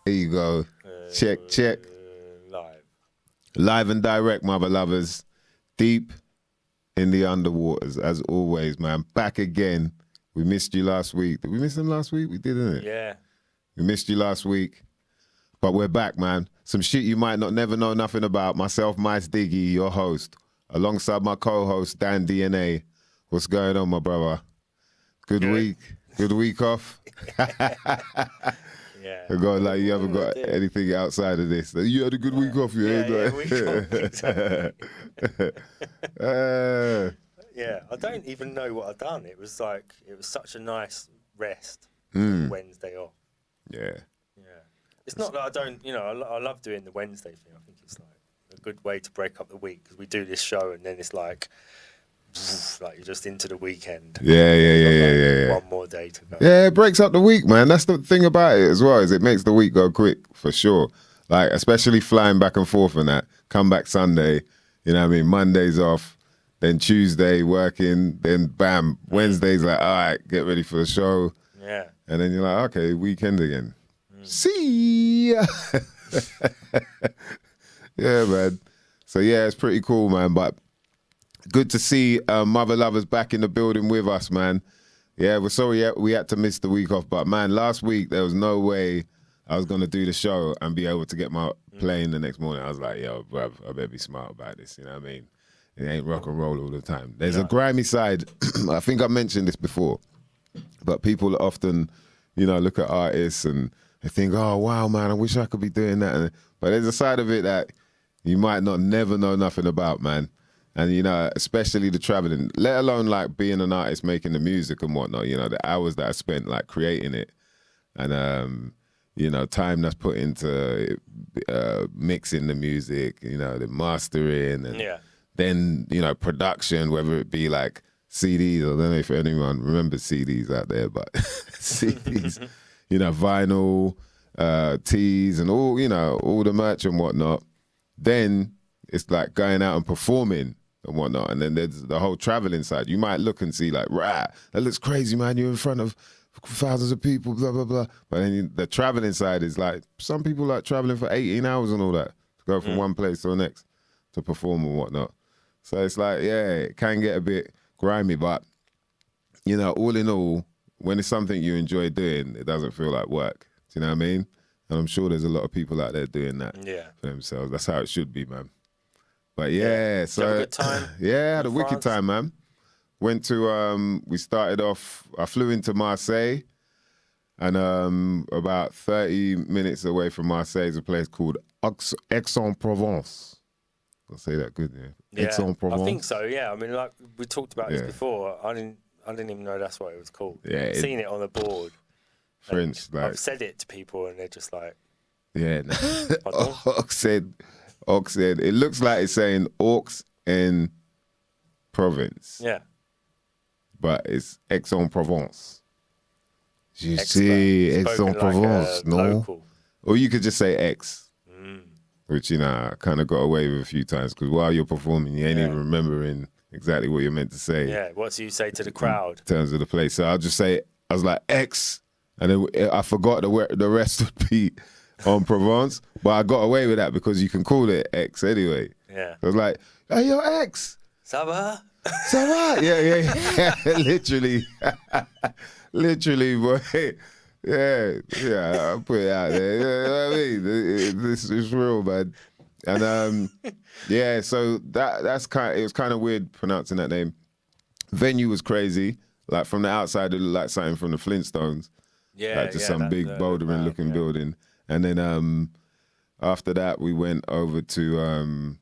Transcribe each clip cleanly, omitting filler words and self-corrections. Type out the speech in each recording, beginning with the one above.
There you go. Check. Live. Live and direct, mother lovers. Deep in the underwaters, as always, man. Back again. We missed you last week. Did we miss them last week? We did, didn't it? Yeah. We missed you last week. But we're back, man. Some shit you might not never know nothing about. Myself, Mice Diggy, your host, alongside my co-host, Dan DNA. What's going on, my brother? Good week? Good week off? Yeah. God, like, you haven't got anything outside of this. You had a good week off, week off, exactly. Yeah, I don't even know what I've done. It was such a nice rest. Wednesday off. Yeah. It's not that I don't, I love doing the Wednesday thing. I think it's like a good way to break up the week because we do this show and then it's like you're just into the weekend. Yeah. One more day to go. Yeah, it breaks up the week, man. That's the thing about it as well, is it makes the week go quick, for sure. Like, especially flying back and forth and that. Come back Sunday, you know what I mean? Monday's off, then Tuesday working, then bam, Wednesday's like, all right, get ready for the show. Yeah. And then you're like, okay, weekend again. See ya. Yeah, man. So, yeah, it's pretty cool, man. But good to see Mother Lovers back in the building with us, man. Yeah, we're sorry we had to miss the week off. But, man, last week there was no way I was going to do the show and be able to get my plane the next morning. I was like, yo, bruv, I better be smart about this, you know what I mean? It ain't rock and roll all the time. There's a grimy side. I think I mentioned this before. But people often, look at artists and they think, oh, wow, man, I wish I could be doing that. But there's a side of it that you might never know nothing about, man. And, especially the traveling, let alone like being an artist, making the music and whatnot, the hours that I spent like creating it and, time that's put into mixing the music, the mastering and then, production, whether it be like CDs, I don't know if anyone remembers CDs out there, but CDs, vinyl, tees and all the merch and whatnot. Then it's like going out and performing and whatnot. And then there's the whole traveling side. You might look and see like, rah, that looks crazy, man. You're in front of thousands of people, blah, blah, blah. But then the traveling side is like, some people like traveling for 18 hours and all that to go from one place to the next to perform and whatnot. So it's like, yeah, it can get a bit grimy, but, all in all, when it's something you enjoy doing, it doesn't feel like work. Do you know what I mean? And I'm sure there's a lot of people out there doing that for themselves. That's how it should be, man. But yeah, so did you have a good time? Yeah, I had a France? wicked time, man. Went to we started off. I flew into Marseille, and about 30 minutes away from Marseille is a place called Aix-en-Provence. I'll say that good, yeah. Aix-en-Provence. I think so. Yeah, I mean, like we talked about this before. I didn't even know that's what it was called. Yeah, I've seen it on the board. French, like I've said it to people, and they're just like, yeah. Oxen. It looks like it's saying Aux in Province. Yeah. But it's Aix-en-Provence. You see, Aix-en-Provence, no? Local. Or you could just say X, which, I kind of got away with a few times because while you're performing, you ain't even remembering exactly what you're meant to say. Yeah, what do you say to the crowd? In terms of the place. So I'll just say, I was like, X, and then I forgot the rest would be on Provence, but I got away with that because you can call it X anyway. Yeah. I was like, hey, yo, X. Ça va? Ça va? Yeah. Literally, boy. Yeah, I'll put it out there. You know what I mean? This is real, man. And so it was kind of weird pronouncing that name. Venue was crazy. Like from the outside, it looked like something from the Flintstones. Yeah, like just some big bouldering looking building. And then after that, we went over to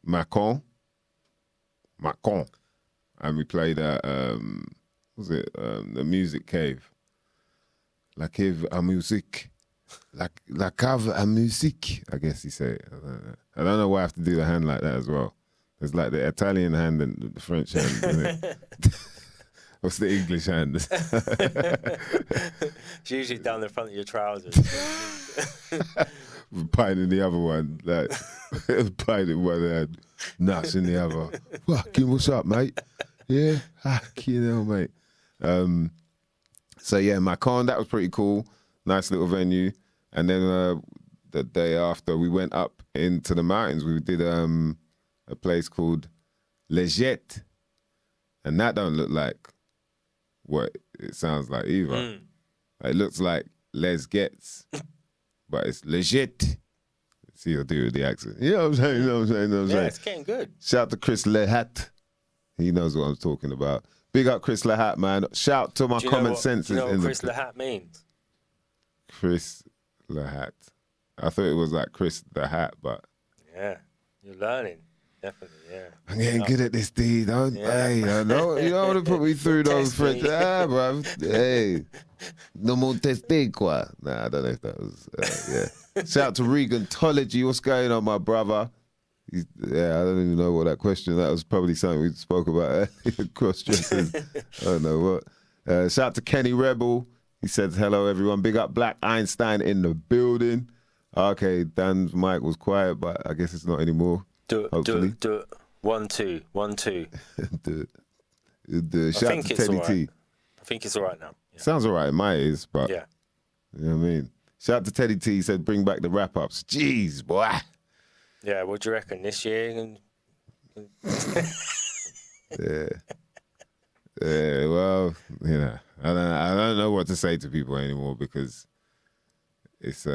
Macon. And we played at, the Music Cave. La cave à musique. La cave à musique, I guess you say it. I don't know why I have to do the hand like that as well. There's like the Italian hand and the French hand, isn't it? What's the English hand? It's usually down the front of your trousers. Pine in the other one, like pine in one hand, nuts in the other. Fucking, what's up, mate? Yeah, mate. So yeah, Macon, that was pretty cool. Nice little venue. And then the day after, we went up into the mountains. We did a place called Leggett. And that don't look like what it sounds like either. It looks like Les Gets, but it's legit. See, you'll do with the accent. You know what I'm saying? You know what I'm saying? You know what I'm saying? Yeah, it's getting good. Shout out to Chris Lehat. He knows what I'm talking about. Big up Chris Lehat, man. Shout to my common senses. Do you know what Chris Lehat means? Chris Lehat. I thought it was like Chris the Hat, but... Yeah, you're learning. Definitely, yeah. I'm getting good at this, D. Don't, Yeah. Hey, I know, you don't want to put me through those French. Ah, bro. Hey. No more testing, quoi. Nah, I don't know if that was, yeah. Shout out to Regantology. What's going on, my brother? I don't even know what that question, that was probably something we spoke about earlier. Cross-dressers. I don't know what. Shout out to Kenny Rebel. He says, hello, everyone. Big up Black Einstein in the building. Okay, Dan's mic was quiet, but I guess it's not anymore. Do it. 1, 2, 1, 2. do it. Shout out to Teddy T. I think it's all right now. Yeah. Sounds all right in my ears, but yeah. You know what I mean? Shout out to Teddy T. He said, bring back the wrap-ups. Jeez, boy. Yeah, what do you reckon this year? Yeah. Yeah, well, you know, I don't know what to say to people anymore because it's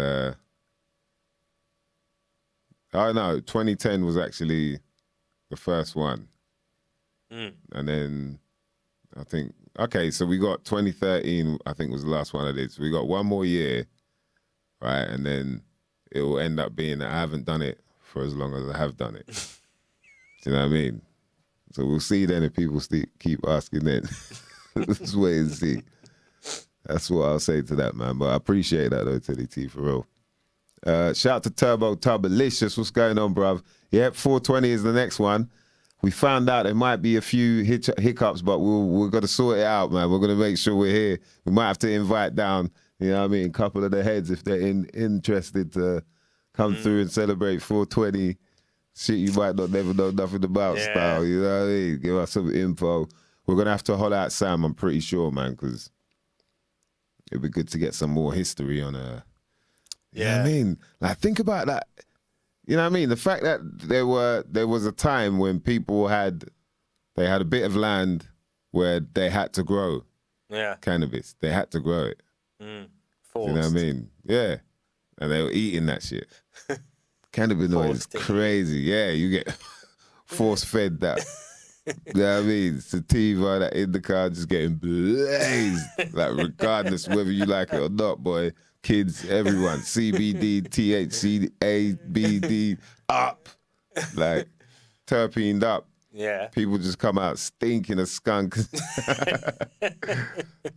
I know 2010 was actually the first one. And then I think, okay, so we got 2013, I think was the last one I did. So we got one more year, right? And then it will end up being that I haven't done it for as long as I have done it. Do you know what I mean? So we'll see then if people keep asking then. Let's wait and see. That's what I'll say to that, man. But I appreciate that, though, Teddy T, for real. Shout out to Turbo Turbolicious. What's going on, bruv? Yep, 420 is the next one. We found out there might be a few hiccups, but we're going to sort it out, man. We're going to make sure we're here. We might have to invite down, you know what I mean, a couple of the heads if they're interested to come through and celebrate 420. Shit you might not never know nothing about style, you know what I mean? Give us some info. We're going to have to holler at Sam, I'm pretty sure, man, because it'd be good to get some more history on you know what I mean? Like, think about that. You know what I mean? The fact that there was a time when people had a bit of land where they had to grow cannabis. They had to grow it. Forced. You know what I mean? Yeah. And they were eating that shit. Cannabinoids is crazy. Yeah, you get force-fed that. You know what I mean? Sativa, that indica, just getting blazed. Like, regardless whether you like it or not, boy. Kids, everyone, CBD, THC, ABD, up. Like, terpened up. Yeah. People just come out stinking of skunk. Like,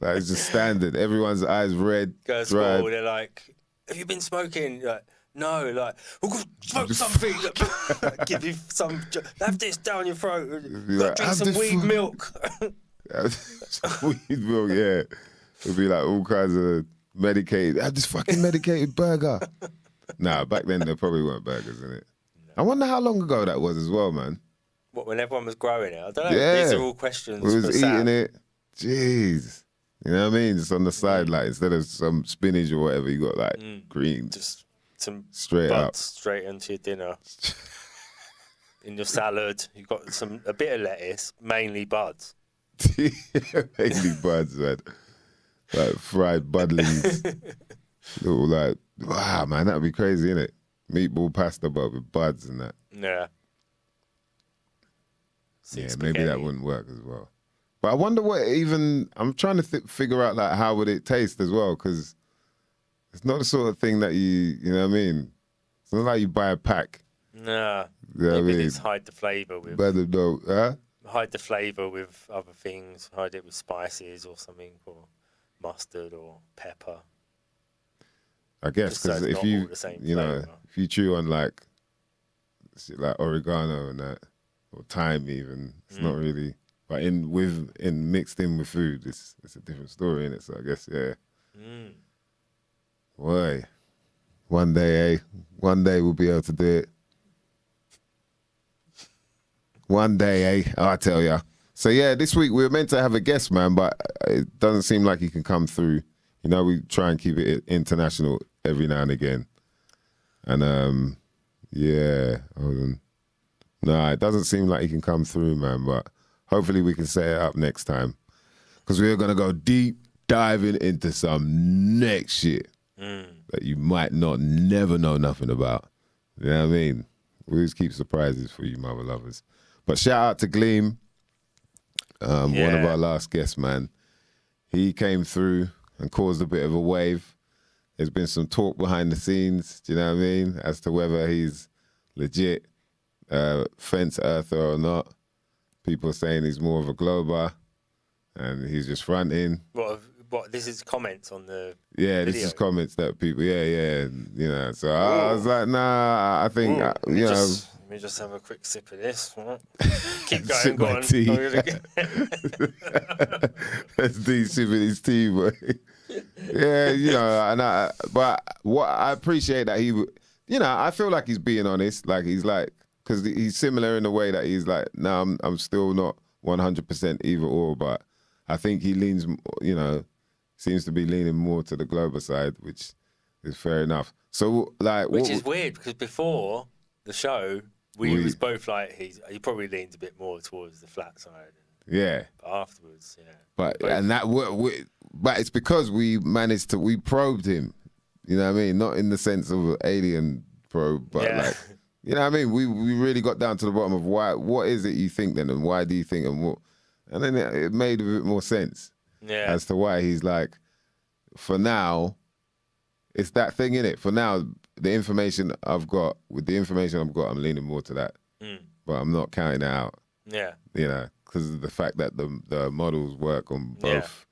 it's just standard. Everyone's eyes red. Go to school, they're like, have you been smoking? You're like, no, like, we'll go smoke something. Give you some, have this down your throat. Like, drink some weed milk. Some weed milk, yeah. It'd be like all kinds of medicated. Have this fucking medicated burger. Nah, back then there probably weren't burgers in it. No. I wonder how long ago that was as well, man. What, when everyone was growing it? I don't know. Yeah. These are all questions. We was eating Sam. it. Jeez. You know what I mean? Just on the side, like, instead of some spinach or whatever, you got like green. Just some straight buds up. Straight into your dinner. In your salad, you got a bit of lettuce, mainly buds. Mainly buds, man. Like fried budlings. Little like, wow, man, that'd be crazy, innit? Meatball pasta, but with buds and that. Yeah. Maybe that wouldn't work as well. But I wonder what even, I'm trying to figure out like how would it taste as well, because it's not the sort of thing that you know what I mean? It's not like you buy a pack. Nah. You know Maybe what I mean? it's hide the flavour with... Hide the flavour with other things. Hide it with spices or something, or mustard or pepper. I guess, because if you, you know, if you chew on like shit like oregano and that, or thyme even, it's not really, but mixed in with food, it's a different story, innit? So I guess, yeah. Boy, one day we'll be able to do it. One day, I tell ya. So yeah, this week we were meant to have a guest, man, but it doesn't seem like he can come through You know, we try and keep it international every now and again. And yeah, hold on. No, it doesn't seem like he can come through, man. But hopefully we can set it up next time, because we're gonna go deep diving into some next shit that you might never know nothing about. You know what I mean? We always keep surprises for you, mother lovers. But shout out to Gleam, one of our last guests, man. He came through and caused a bit of a wave. There's been some talk behind the scenes, do you know what I mean, as to whether he's legit fence earther or not. People are saying he's more of a glober and he's just fronting. What? This is comments on the Yeah, video. This is comments that people, you know. So I was like, nah, I think, Let me just have a quick sip of this. Right? Keep going, Sip go my on. tea. I'm gonna That's deep sipping his tea, boy. Yeah, you know, but what I appreciate that he, you know, I feel like he's being honest. Like he's like, because he's similar in the way that he's like, no, I'm still not 100% either or, but I think he leans, you know, seems to be leaning more to the global side, which is fair enough. So like, Which is weird, because before the show, we was both like, he probably leans a bit more towards the flat side. Yeah. But afterwards, yeah. But it's because we probed him. You know what I mean? Not in the sense of an alien probe, but like, you know what I mean? We really got down to the bottom of what is it you think then, and why do you think, and what? And then it made a bit more sense as to why he's like, for now, it's that thing in it. For now, the information I've got, I'm leaning more to that. But I'm not counting it out. Yeah. You know, because of the fact that the models work on both.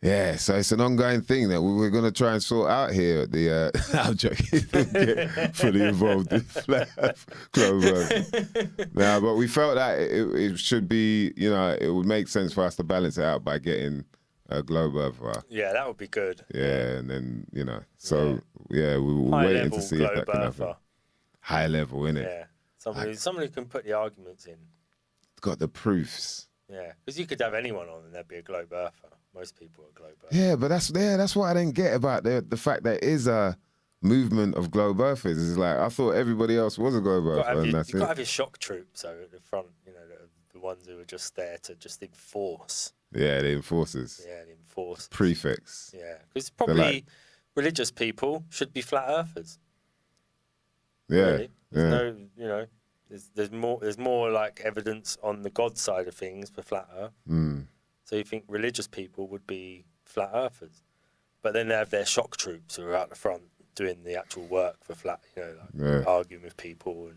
Yeah, so it's an ongoing thing that we're going to try and sort out here at the... I'm joking. Get fully involved in flat Clover. Nah, but we felt that it should be, you know, it would make sense for us to balance it out by getting a globe earther. Yeah, that would be good. Yeah, and then, you know, so, we were waiting to see if that can happen. High level, innit? Yeah, somebody who can put the arguments in. Got the proofs. Yeah, because you could have anyone on and there'd be a globe earther. Most people are globe earthers. Yeah, but that's what I didn't get about the fact that it is a movement of globe earthers. It's like, I thought everybody else was a globe earther. You've got to have your shock troops, so at the front, you know, the ones who are just there to just enforce. Yeah, the enforcers. Yeah, the enforcers. Prefects. Yeah, because probably religious people should be flat earthers. Yeah, really. There's no, you know, there's more like evidence on the God side of things for flat earth. So you think religious people would be flat earthers, but then they have their shock troops who are out the front doing the actual work for flat, you know, like arguing with people and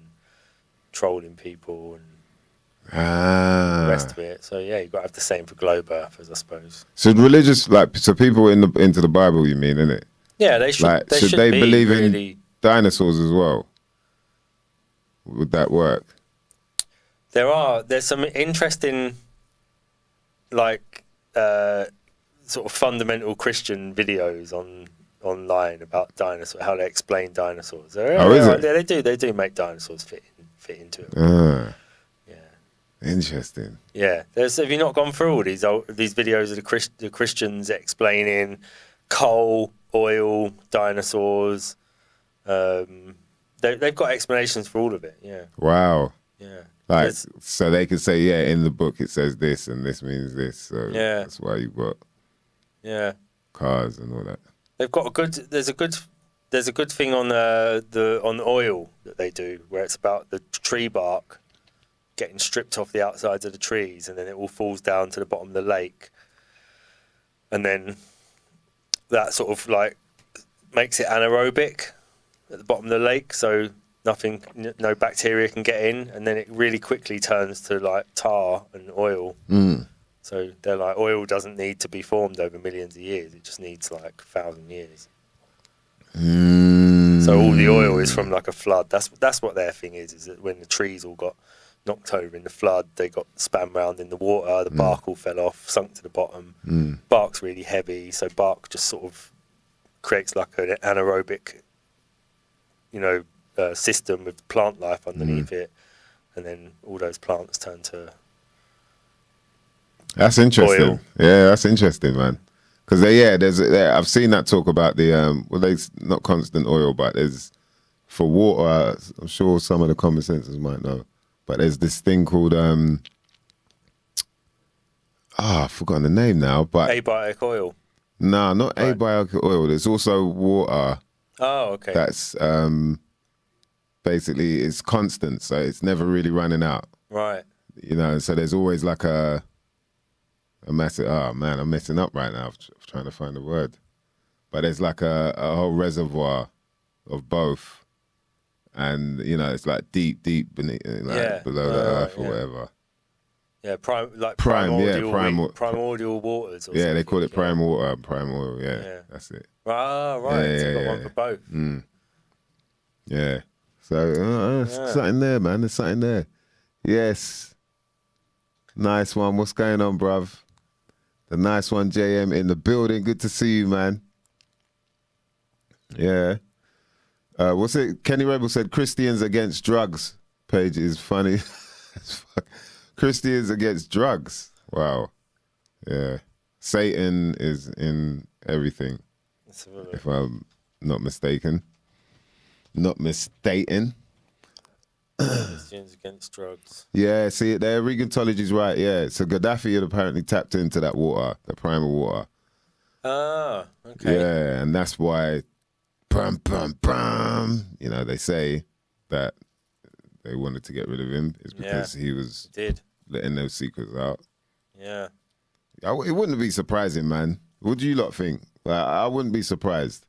trolling people and the rest of it. So yeah, you've got to have the same for globe earthers, I suppose. So religious, so people into the Bible, you mean, innit? Yeah, they should. Like, should they be believe really... in dinosaurs as well? Would that work? There's some interesting, like, sort of fundamental Christian videos online about dinosaurs, how they explain dinosaurs. Is it? Yeah, they do make dinosaurs fit into it. Yeah. Interesting. Yeah. Have you not gone through all these videos of the Christians explaining coal, oil, dinosaurs? They've got explanations for all of it. Yeah. Wow. Yeah. Like, so they could say, yeah, in the book it says this and this means this. So that's why you've got cars and all that. They've got there's a good thing on on oil that they do, where it's about the tree bark getting stripped off the outsides of the trees, and then it all falls down to the bottom of the lake, and then that sort of like makes it anaerobic at the bottom of the lake, so no bacteria can get in, and then it really quickly turns to like tar and oil. So they're like, oil doesn't need to be formed over millions of years; it just needs like 1,000 years. So all the oil is from like a flood. That's what their thing is that when the trees all got knocked over in the flood, they got span round in the water, the bark all fell off, sunk to the bottom. Bark's really heavy, so bark just sort of creates like an anaerobic, you know, system with plant life underneath it, and then all those plants turn to That's interesting. oil. Yeah, that's interesting, man. Because I've seen that talk about the there's not constant oil, but there's for water. I'm sure some of the common sensors might know, but there's this thing called I've forgotten the name now, but Abiotic oil. no, not Right. abiotic oil. There's also water Oh, okay. that's basically it's constant, so it's never really running out. Right. You know, so there's always like a massive. Oh man, I'm messing up right now. I'm trying to find the word, but there's like a whole reservoir of both, and you know, it's like deep beneath, like below the earth or whatever. Yeah, primordial, primordial waters. Or They call it prime water, prime oil. Yeah, that's it. Ah, right. Yeah, so you got yeah, one for both. Yeah. So there's something there, man. There's something there. Yes. Nice one. What's going on, bruv? The nice one, JM, in the building. Good to see you, man. Yeah. What's it? Kenny Rebel said Christians against drugs page is funny as fuck. Christians against drugs. Wow. Yeah. Satan is in everything, if I'm not mistaken. Not mistaken. Christians against drugs. Yeah, see it there. Regentology's right. Yeah, so Gaddafi had apparently tapped into that water, the primal water. Ah, okay. Yeah, and that's why, you know, they say that they wanted to get rid of him is because he was letting those secrets out. Yeah. It wouldn't be surprising, man. What do you lot think? I wouldn't be surprised.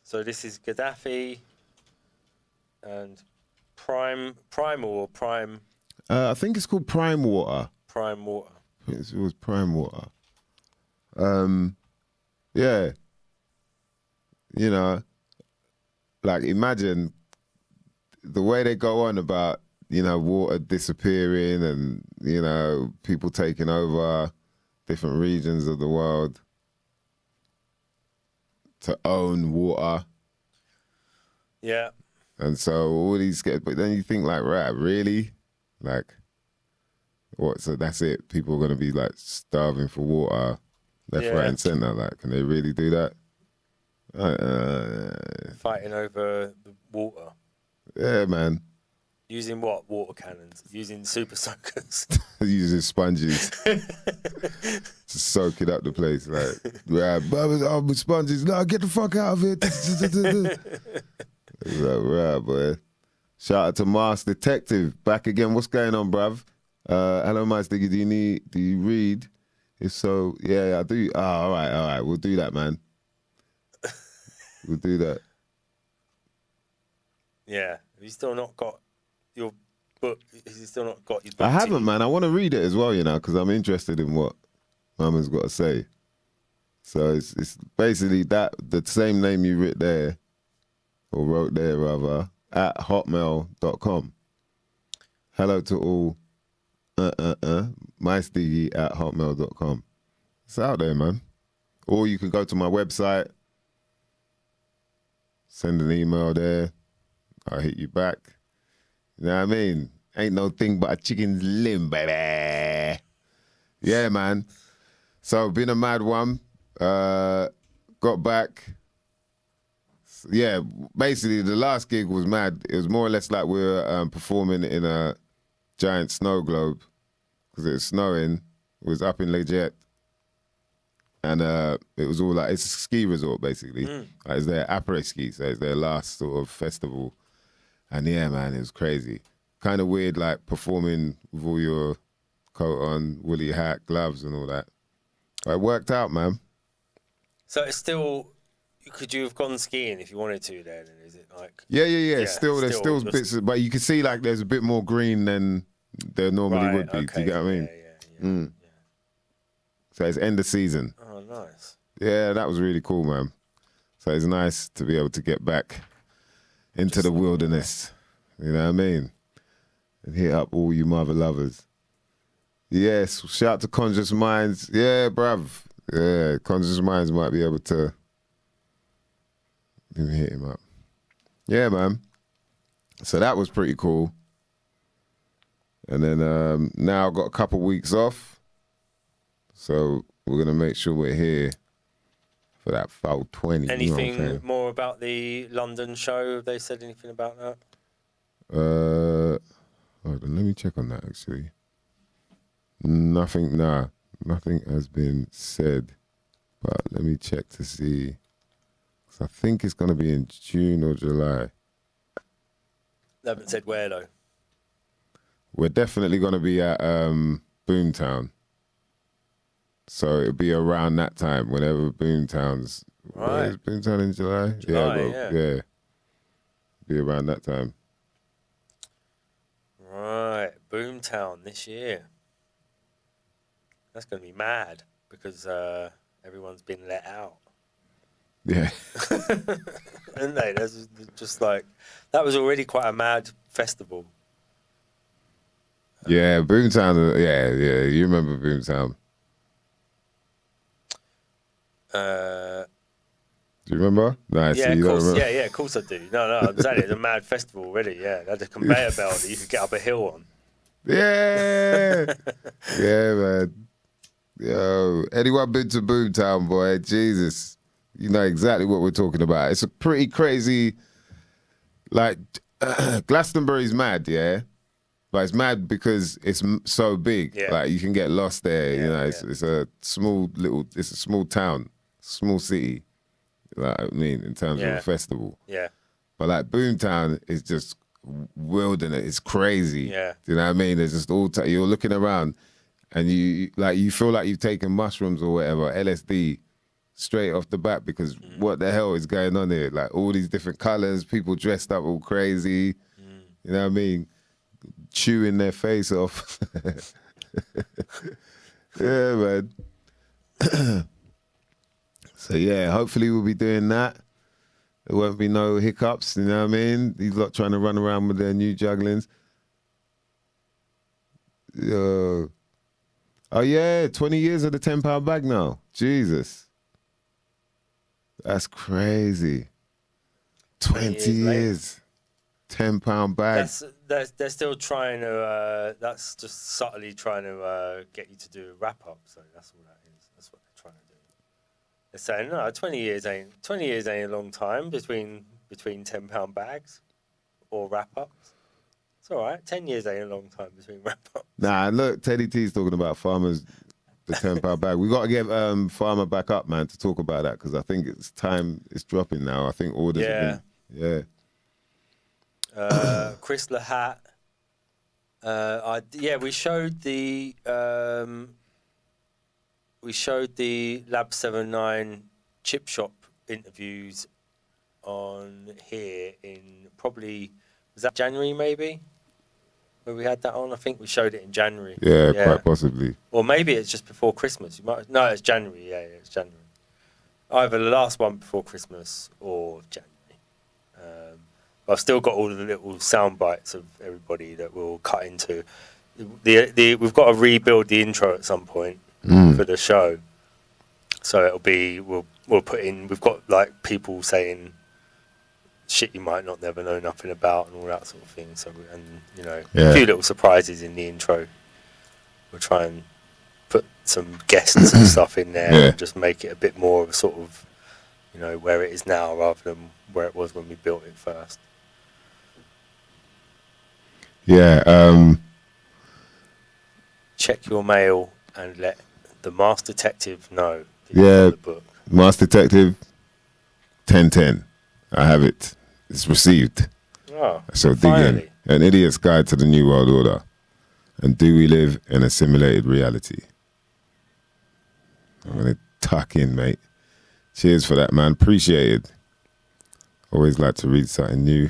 So this is Gaddafi and primal or prime. I think it's called prime water. Prime water. It was prime water. Yeah. You know, like imagine the way they go on about, you know, water disappearing and, you know, people taking over different regions of the world to own water. Yeah. And so all these get, but then you think like, right, really? Like, what? So that's it. People are going to be like starving for water left, right and center. Like, can they really do that? Fighting over the water. Yeah, man. Using what? Water cannons. Using super soakers. Using sponges to soak it up the place. Like, with sponges. No, get the fuck out of it. Like, right, boy. Shout out to Mars Detective. Back again. What's going on, bruv? Hello, Mars Diggy. Do you read? If so, yeah, I do. Oh, all right. We'll do that, man. We'll do that. Yeah. Have you still not got your book? Has he still not got your book? I haven't, man. I want to read it as well, you know, because I'm interested in what Mama's got to say. So it's basically that, the same name you wrote there, or wrote there rather, at hotmail.com. Hello to all, mystiggy at hotmail.com. It's out there, man. Or you can go to my website, send an email there, I'll hit you back. You know what I mean? Ain't no thing but a chicken's limb, baby. Yeah, man. So, been a mad one. Got back. Yeah, basically the last gig was mad. It was more or less like we were performing in a giant snow globe because it was snowing. It was up in Leggett. And it was all like, it's a ski resort basically. Like, it's their après ski, so it's their last sort of festival. And yeah, man, it was crazy. Kind of weird, like performing with all your coat on, woolly hat, gloves and all that. But it worked out, man. So it's still, could you have gone skiing if you wanted to then? Is it like... Yeah. Still, there's still bits, but you can see like there's a bit more green than there normally would be. Okay. Do you get what I mean? Yeah. So it's end of season. Oh, nice. Yeah, that was really cool, man. So it's nice to be able to get back into the wilderness. You know what I mean? And hit up all you mother lovers. Yes, shout out to Conscious Minds. Yeah, bruv. Yeah, Conscious Minds might be able to... Let me hit him up. Yeah, man. So that was pretty cool. And then now I've got a couple weeks off. So we're gonna make sure we're here for that foul 20. Anything you know what I'm saying? more about the London show? Have they said anything about that? Hold on, let me check on that actually. Nothing has been said, but let me check to see. 'Cause I think it's gonna be in June or July. They haven't said where though. We're definitely gonna be at Boomtown. So it'll be around that time, whenever Boomtown's. Right. Is Boomtown in July? Yeah. Be around that time. Right, Boomtown this year. That's going to be mad because everyone's been let out. Yeah. Isn't they? That's just like, that was already quite a mad festival. Yeah, Boomtown. Yeah. You remember Boomtown? Do you remember? Nice. Yeah, so of you don't course. remember? Yeah, of course I do. No, I'm saying it's a mad festival already. Yeah, they had a conveyor belt that you could get up a hill on. Yeah. Yeah, man. Yo, anyone been to Boomtown, boy? Jesus. You know exactly what we're talking about. It's a pretty crazy, like, Glastonbury's mad, yeah? But it's mad because it's so big. Yeah. Like, you can get lost there, you Yeah, know? It's a small town, small city, like, I mean, in terms of a festival. Yeah. But, like, Boomtown is just wilderness. It's crazy. Yeah. Do you know what I mean? There's just you're looking around and you feel like you've taken mushrooms or whatever, LSD, straight off the bat, because what the hell is going on here? Like, all these different colors, people dressed up all crazy. You know what I mean? Chewing their face off. Yeah, man. So yeah, hopefully we'll be doing that. There won't be no hiccups, you know what I mean? These lot trying to run around with their new jugglings. Yo. Oh yeah, 20 years of the £10 bag now. Jesus. That's crazy. 20 years. £10 bag. They're still trying to. That's just subtly trying to get you to do a wrap up. So that's all that is. That's what they're trying to do. They're saying no, 20 years ain't a long time between £10 bags or wrap ups. It's all right. 10 years ain't a long time between wrap ups. Nah, look, Teddy T's talking about farmers, the £10 bag. We got to get Farmer back up, man, to talk about that, because I think it's time. It's dropping now. I think orders have been. Yeah. Chris Lahat. We showed the Lab 79 chip shop interviews on here in probably, was that January maybe? Where we had that on? I think we showed it in January. Yeah, quite possibly. Or maybe it's just before Christmas. No, it's January. Yeah, it's January. Either the last one before Christmas or January. I've still got all of the little sound bites of everybody that we'll cut into. We've got to rebuild the intro at some point for the show. So it'll be, we'll put in, we've got like people saying shit you might not never know nothing about and all that sort of thing. So, a few little surprises in the intro. We'll try and put some guests and stuff in there and just make it a bit more of a sort of, where it is now rather than where it was when we built it first. Yeah. Check your mail and let the Master Detective know that Yeah. you've got the book. Master Detective 1010. I have it. It's received. Oh, So finally. dig in. An Idiot's Guide to the New World Order. And do we live in a simulated reality? I'm going to tuck in, mate. Cheers for that, man. Appreciate it. Always like to read something new.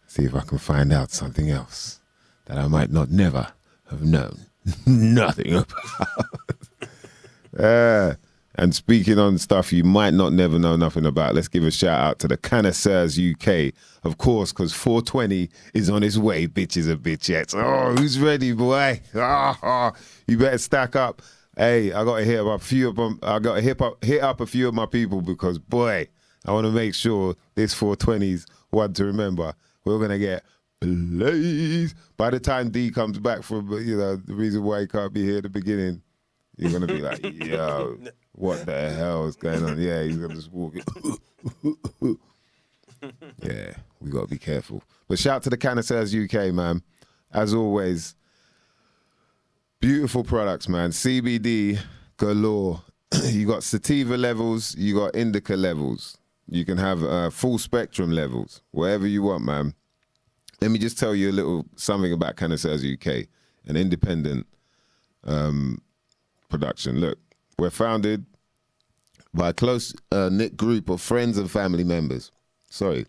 See if I can find out something else that I might not never have known nothing about. And speaking on stuff you might not never know nothing about, let's give a shout out to the Connoisseurs UK. Of course, because 420 is on its way, bitches and bitchettes. Oh, who's ready, boy? You better stack up. Hey, I got to hit up a few of them. I got to hit up a few of my people because, boy, I want to make sure this 420's one to remember. We're going to get blazed. By the time D comes back from, the reason why he can't be here at the beginning, You're gonna be like, yo, what the hell is going on? Yeah, he's gonna just walk it. Yeah, we gotta be careful. But shout out to the Canisters UK, man. As always, beautiful products, man. CBD galore. You got sativa levels, you got indica levels. You can have full spectrum levels, whatever you want, man. Let me just tell you a little something about Canisters UK, an independent production. Look, we're founded by a close knit group of friends and family members. Sorry.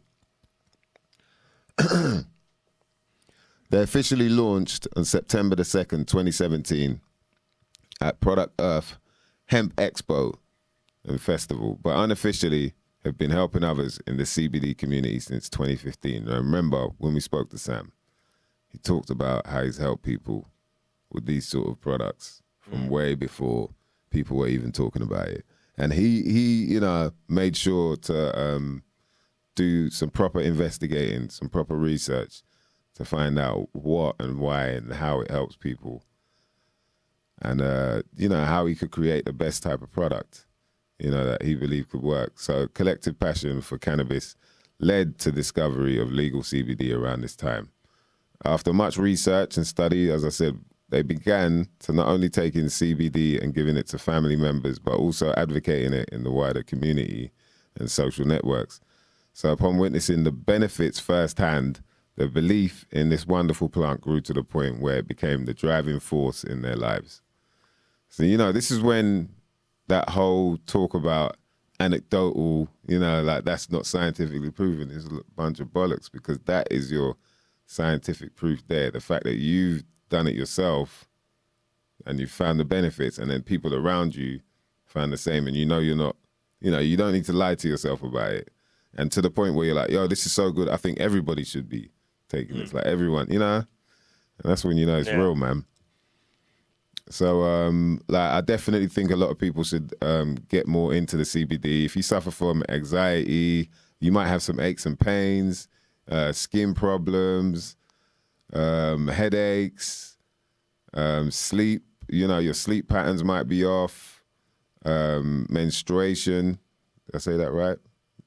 They officially launched on September the 2nd, 2017 at Product Earth Hemp Expo and Festival, but unofficially have been helping others in the CBD community since 2015. I remember when we spoke to Sam, he talked about how he's helped people with these sort of products from way before people were even talking about it. And he made sure to do some proper investigating, some proper research to find out what and why and how it helps people. And, how he could create the best type of product, that he believed could work. So collective passion for cannabis led to discovery of legal CBD around this time. After much research and study, as I said, they began to not only take in CBD and giving it to family members, but also advocating it in the wider community and social networks. So upon witnessing the benefits firsthand, the belief in this wonderful plant grew to the point where it became the driving force in their lives. So, this is when that whole talk about anecdotal, like that's not scientifically proven is a bunch of bollocks, because that is your scientific proof there. The fact that you've done it yourself and you found the benefits, and then people around you found the same, and you're not, you don't need to lie to yourself about it. And to the point where you're like, yo, this is so good, I think everybody should be taking this, like everyone, and that's when it's real, man. So, I definitely think a lot of people should get more into the CBD. If you suffer from anxiety, you might have some aches and pains, skin problems, headaches, sleep, your sleep patterns might be off, menstruation. Did I say that right?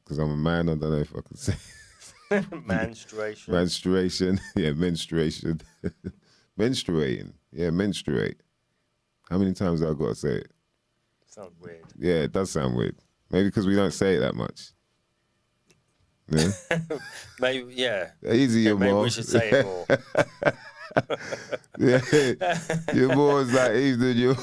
Because I'm a man, I don't know if I can say Menstruation. Menstruation. Yeah, menstruation. Menstruating. Yeah, menstruate. How many times have I got to say it? Sounds weird. Yeah, it does sound weird. Maybe because we don't say it that much. Yeah? Maybe, yeah. Easy, your Maybe more. we should say it more. Yeah, your more is like Ethan, you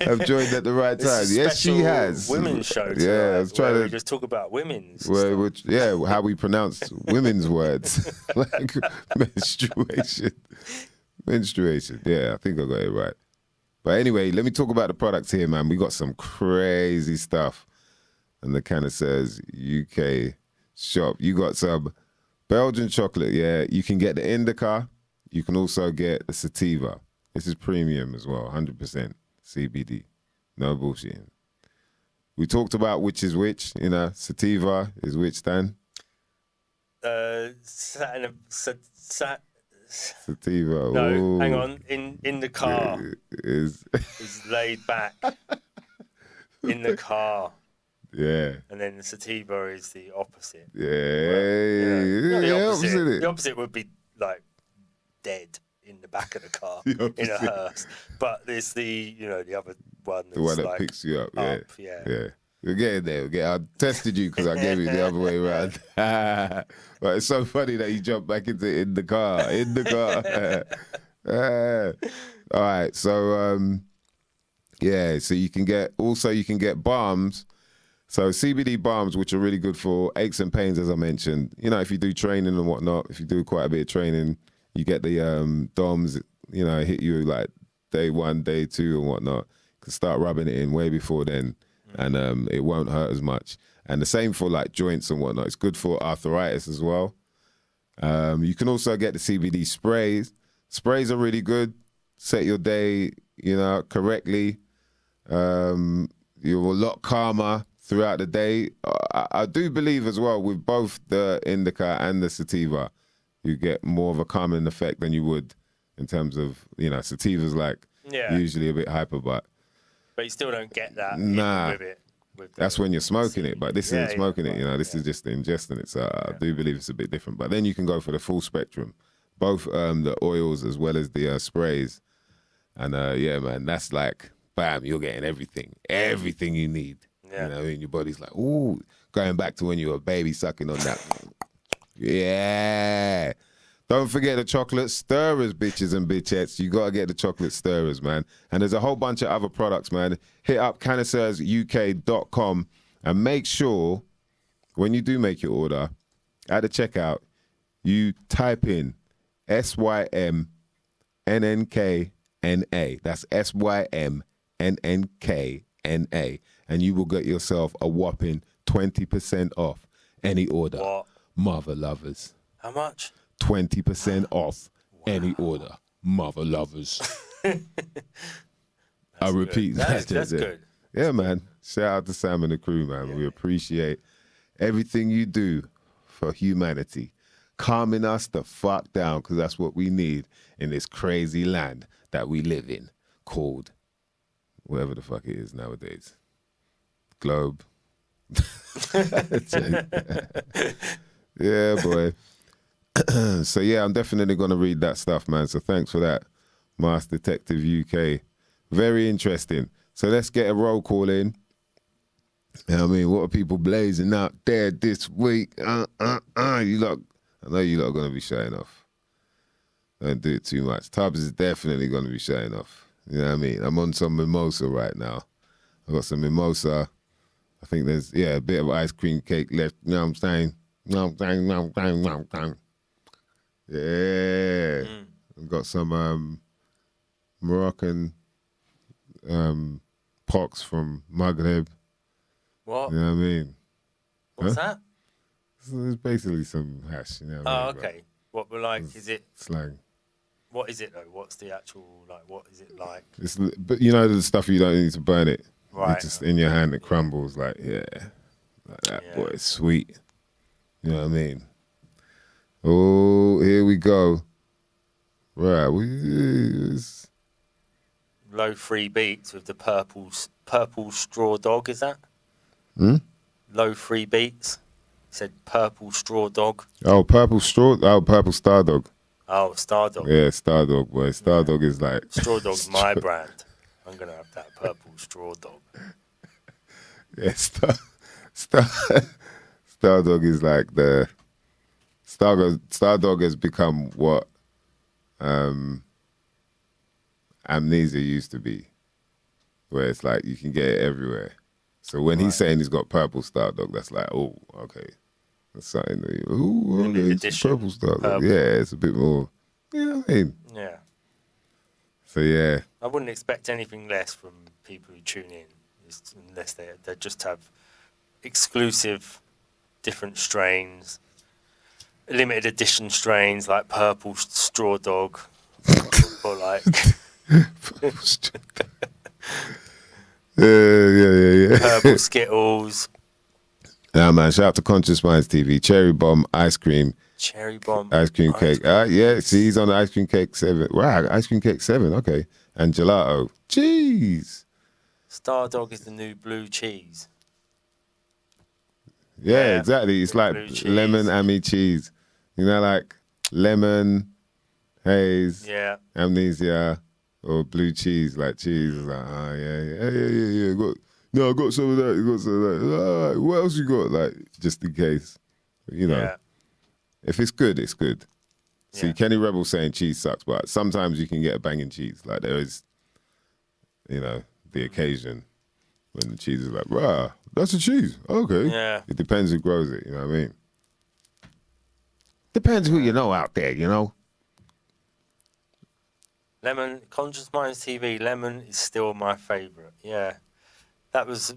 have joined at the right time. Yes, she has. Women's show tonight, yeah, I was trying to we just talk about women's. How we pronounce women's words like menstruation. Menstruation. Yeah, I think I got it right. But anyway, let me talk about the products here, man. We got some crazy stuff in the Canisters UK shop. You got some Belgian chocolate, yeah. You can get the indica. You can also get the sativa. This is premium as well, 100% CBD. No bullshitting. We talked about which is which, sativa is which, Dan? Sativa. No, ooh. Hang on. In the car. Is laid back. In the car. Yeah. And then the sativa is the opposite. Yeah. Well, the opposite. The opposite would be like dead in the back of the car in a hearse. But there's the other one that's the one that like picks you up. Yeah. We're getting there. I tested you because I gave you the other way around. But it's so funny that you jumped back into in the car. All right. So so you can get balms. So CBD balms, which are really good for aches and pains, as I mentioned. If you do training and whatnot, if you do quite a bit of training, you get the DOMs, hit you like day 1, day 2 and whatnot. You can start rubbing it in way before then, and it won't hurt as much. And the same for like joints and whatnot. It's good for arthritis as well. You can also get the CBD sprays. Sprays are really good. Set your day, correctly. You're a lot calmer throughout the day. I do believe as well with both the indica and the sativa, you get more of a calming effect than you would in terms of, sativa's like usually a bit hyper, but But you still don't get that Nah. with it. That's when you're smoking it, but this isn't smoking it. You know, this is just ingesting it. So I do believe it's a bit different. But then you can go for the full spectrum, both the oils as well as the sprays. And yeah, man, that's like, bam, you're getting everything you need. Yeah. You know what I mean? Your body's like, ooh, going back to when you were a baby sucking on that. Yeah. Don't forget the chocolate stirrers, bitches and bitchettes. You got to get the chocolate stirrers, man. And there's a whole bunch of other products, man. Hit up cannisteruk.com and make sure when you do make your order, at the checkout, you type in SYMNNKNA. That's SYMNNKNA. And you will get yourself a whopping 20% off any order. What? Mother lovers. How much? 20% off any order. Mother lovers. I repeat that. That's good. Yeah, man. Shout out to Sam and the crew, man. Yeah. We appreciate everything you do for humanity. Calming us the fuck down, because that's what we need in this crazy land that we live in, called whatever the fuck it is nowadays. Globe. Yeah, boy. So yeah, I'm definitely gonna read that stuff, man. So thanks for that, Master Detective UK. Very interesting. So let's get a roll call in. You know what I mean, what are people blazing out there this week? You lot, I know you lot are gonna be showing off. Don't do it too much. Tubbs is definitely gonna be showing off. You know what I mean? I'm on some mimosa right now. I got some mimosa. I think there's a bit of ice cream cake left. You know what I'm saying? Yeah. I've got some Moroccan pox from Maghreb. What? You know what I mean? What's that? It's basically some hash, you know what I mean? Okay. What, like, is it... Slang. What is it, though? What's the actual, like, what is it like? But you know the stuff you don't need to burn it. Right. It's just in your hand, it crumbles, like, like that, boy, it's sweet. You know what I mean? Oh, here we go. Right, Low free beats with the purple straw dog, is that? Low free beats. It said purple straw dog. Oh, purple star dog. Oh, Star Dog. Yeah, Star Dog, boy. Star Dog is like... Straw Dog's my brand. I'm going to have that purple straw dog. Yeah, Star Dog is like the... Star Dog has become what amnesia used to be, where it's like you can get it everywhere. So when he's saying he's got purple Star Dog, that's like, oh, okay. That's something that it's purple Star Dog. Yeah, it's a bit more, you know what I mean? Yeah. So yeah. I wouldn't expect anything less from people who tune in, unless they just have exclusive different strains, limited edition strains like purple straw dog, or like yeah. purple Skittles. Yeah, man. Shout out to Conscious Minds TV. Cherry Bomb ice cream. Cherry Bomb ice cream cake. Yeah, see, he's on the ice cream cake 7. Wow, ice cream cake 7. Okay, and gelato. Jeez. Star Dog is the new blue cheese. Yeah, exactly. It's like lemon ammy cheese. You know, like lemon, haze, amnesia, or blue cheese, like cheese. It's like, yeah. I got some of that. You got some of that. All right, what else you got? Like, just in case, you know. Yeah. If it's good, it's good. See, Kenny Rebel saying cheese sucks, but sometimes you can get a banging cheese. Like there is, you know, the occasion when the cheese is like, rah, that's a cheese. Okay. Yeah. It depends who grows it, you know what I mean? Depends who you know out there, you know? Lemon, Conscious Minds TV, lemon is still my favourite. Yeah. That was,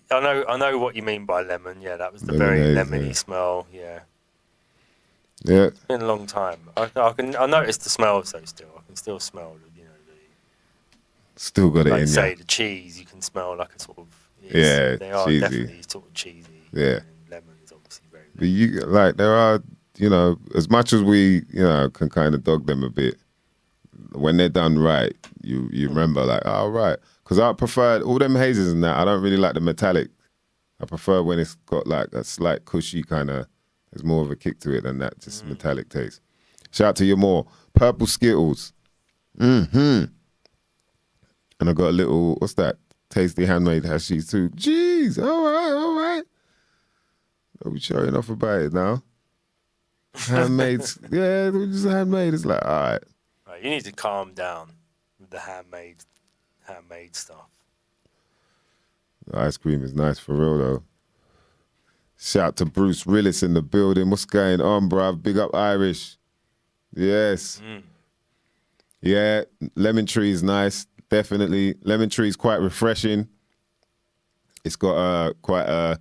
I know what you mean by lemon. Yeah, that was the very lemony smell. Yeah. Yeah. It's been a long time. I noticed the smell though still. I can still smell the, still got it like in say you. The cheese, you can smell like a sort of they are cheesy. definitely sort of cheesy. Yeah. And lemon is obviously very But you like there are, you know, as much as we, you know, can kind of dog them a bit, when they're done right, you remember like, oh right. Because I prefer all them hazes and that. I don't really like the metallic. I prefer when it's got like a slight cushy kind of. There's more of a kick to it than that just metallic taste. Shout out to you more. Purple Skittles. And I got a little, what's that? Tasty handmade hashies too. Jeez, all right. I'll be showing off about it now. Handmade, yeah, just handmade. It's like, all right. Right, you need to calm down with the handmade stuff. The ice cream is nice for real though. Shout out to Bruce Willis in the building. What's going on, bruv? Big up Irish. Yes. Yeah, lemon tree is nice. Definitely. Lemon tree is quite refreshing. It's got quite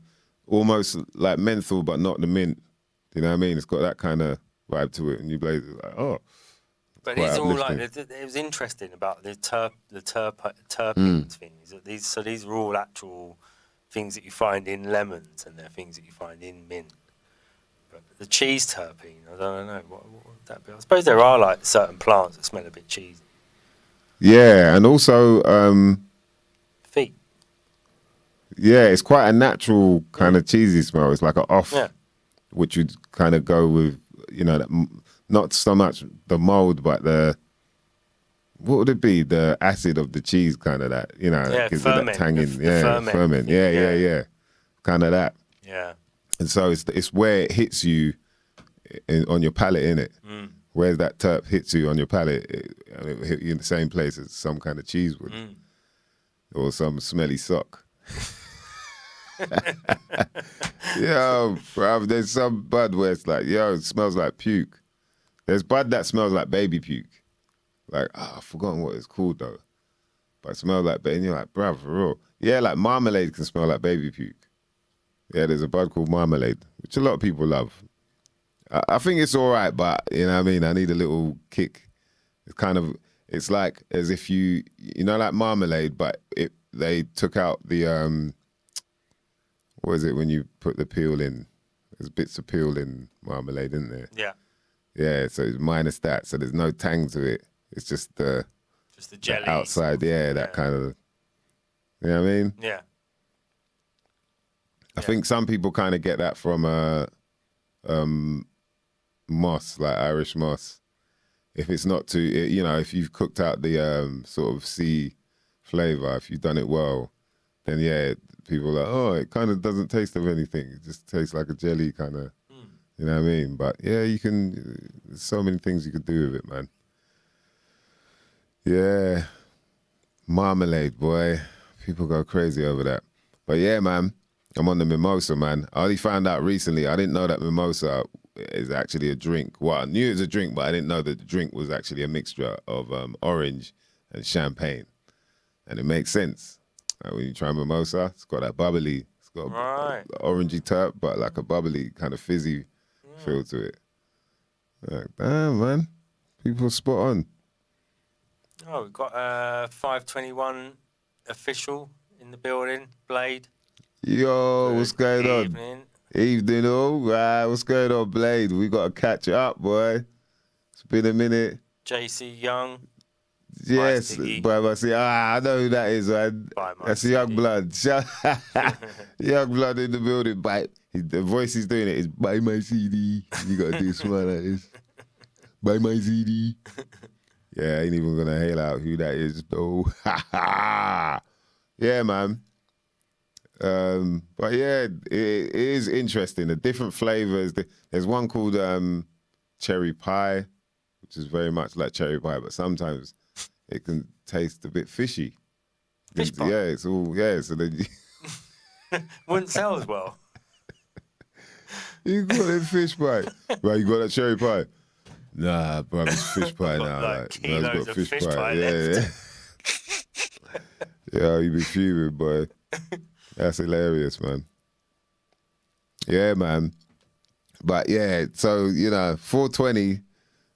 almost like menthol, but not the mint. You know what I mean? It's got that kind of vibe to it. And you blaze it like, oh. But it's all like, it was interesting about the terpenes things. These are all actual things that you find in lemons, and they're things that you find in mint. But the cheese terpene, I don't know what would that be. I suppose there are like certain plants that smell a bit cheesy. Yeah, and also Feet. yeah, it's quite a natural kind of cheesy smell. It's like an off, which would kind of go with, you know, not so much the mold, but what would it be? The acid of the cheese, kind of that, you know, gives it that tanging, ferment. Yeah. Kind of that. Yeah. And so it's where it hits you on your palate, innit? Where that terp hits you on your palate, it hit you in the same place as some kind of cheese would. Or some smelly sock. Yo, bruv, there's some bud where it's like, yo, it smells like puke. There's bud that smells like baby puke. Like, I've forgotten what it's called though. But it smells like baby, and you're like, bruv, for real. Yeah, like marmalade can smell like baby puke. Yeah, there's a bud called marmalade, which a lot of people love. I think it's all right, but you know what I mean? I need a little kick. It's like as if you know, like marmalade, but they took out the, what is it when you put the peel in? There's bits of peel in marmalade, isn't there? Yeah. Yeah, so it's minus that, so there's no tang to it. It's just the jelly. The outside, that kind of, you know what I mean? Yeah. I think some people kind of get that from moss, like Irish moss. If it's not too, you know, if you've cooked out the sort of sea flavour, if you've done it well, then yeah, people are like, oh, it kind of doesn't taste of anything. It just tastes like a jelly kind of, you know what I mean? But yeah, there's so many things you could do with it, man. Yeah. Marmalade, boy. People go crazy over that. But yeah, man, I'm on the mimosa, man. I only found out recently, I didn't know that mimosa is actually a drink. Well, I knew it was a drink, but I didn't know that the drink was actually a mixture of orange and champagne. And it makes sense. Like when you try mimosa, it's got that bubbly, it's got a orangey terp, but like a bubbly kind of fizzy feel to it. Like, damn, man. People spot on. Oh, we've got 521 official in the building, Blade. Yo, what's going on? Evening, all right. What's going on, Blade? We got to catch up, boy. It's been a minute. JC Young. Yes, but I see. I know who that is, man. That's Young Blood. Young Blood in the building. The voice he's doing it is buy my CD. You got to do smile like this. Buy my CD. Yeah, I ain't even gonna hail out who that is, though. Yeah, man. But yeah, it is interesting. The different flavors. There's one called cherry pie, which is very much like cherry pie, but sometimes it can taste a bit fishy. Fish pie? Yeah, it's all, so then wouldn't sell as well. You got it fish pie. Right, you got that cherry pie? Nah, bro, it's fish pie now. Like kilos got of fish pie left. Yeah, you be fuming, boy. That's hilarious, man. Yeah, man. But yeah, so, you know, 420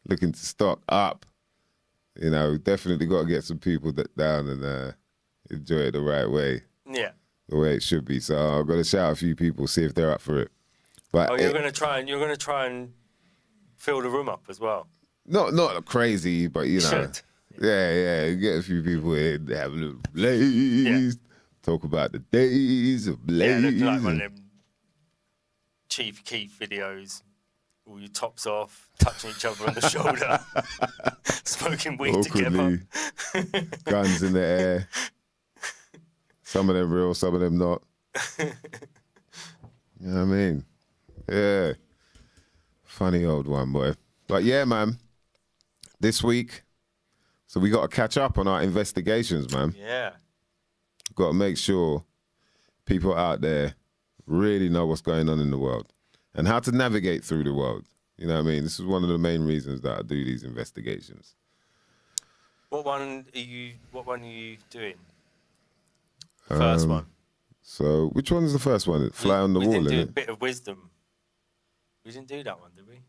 looking to stock up. You know, definitely got to get some people down and enjoy it the right way. Yeah. The way it should be. So I'm going to shout a few people, see if they're up for it. But you're going to try and fill the room up as well. Not crazy, but you know. Yeah. Get a few people in, have a little blaze, talk about the days of blaze. Yeah, looking like one of them Chief Keef videos. All your tops off, touching each other on the shoulder, smoking weed together. Guns in the air. Some of them real, some of them not. You know what I mean? Yeah. Funny old one, boy. But yeah, man. This week, so we got to catch up on our investigations, man. Yeah. Got to make sure people out there really know what's going on in the world and how to navigate through the world. You know what I mean? This is one of the main reasons that I do these investigations. What one are you doing? First one. So, which one's the first one? Fly on the Wall, didn't do isn't a it? bit of wisdom. We didn't do that one, did we?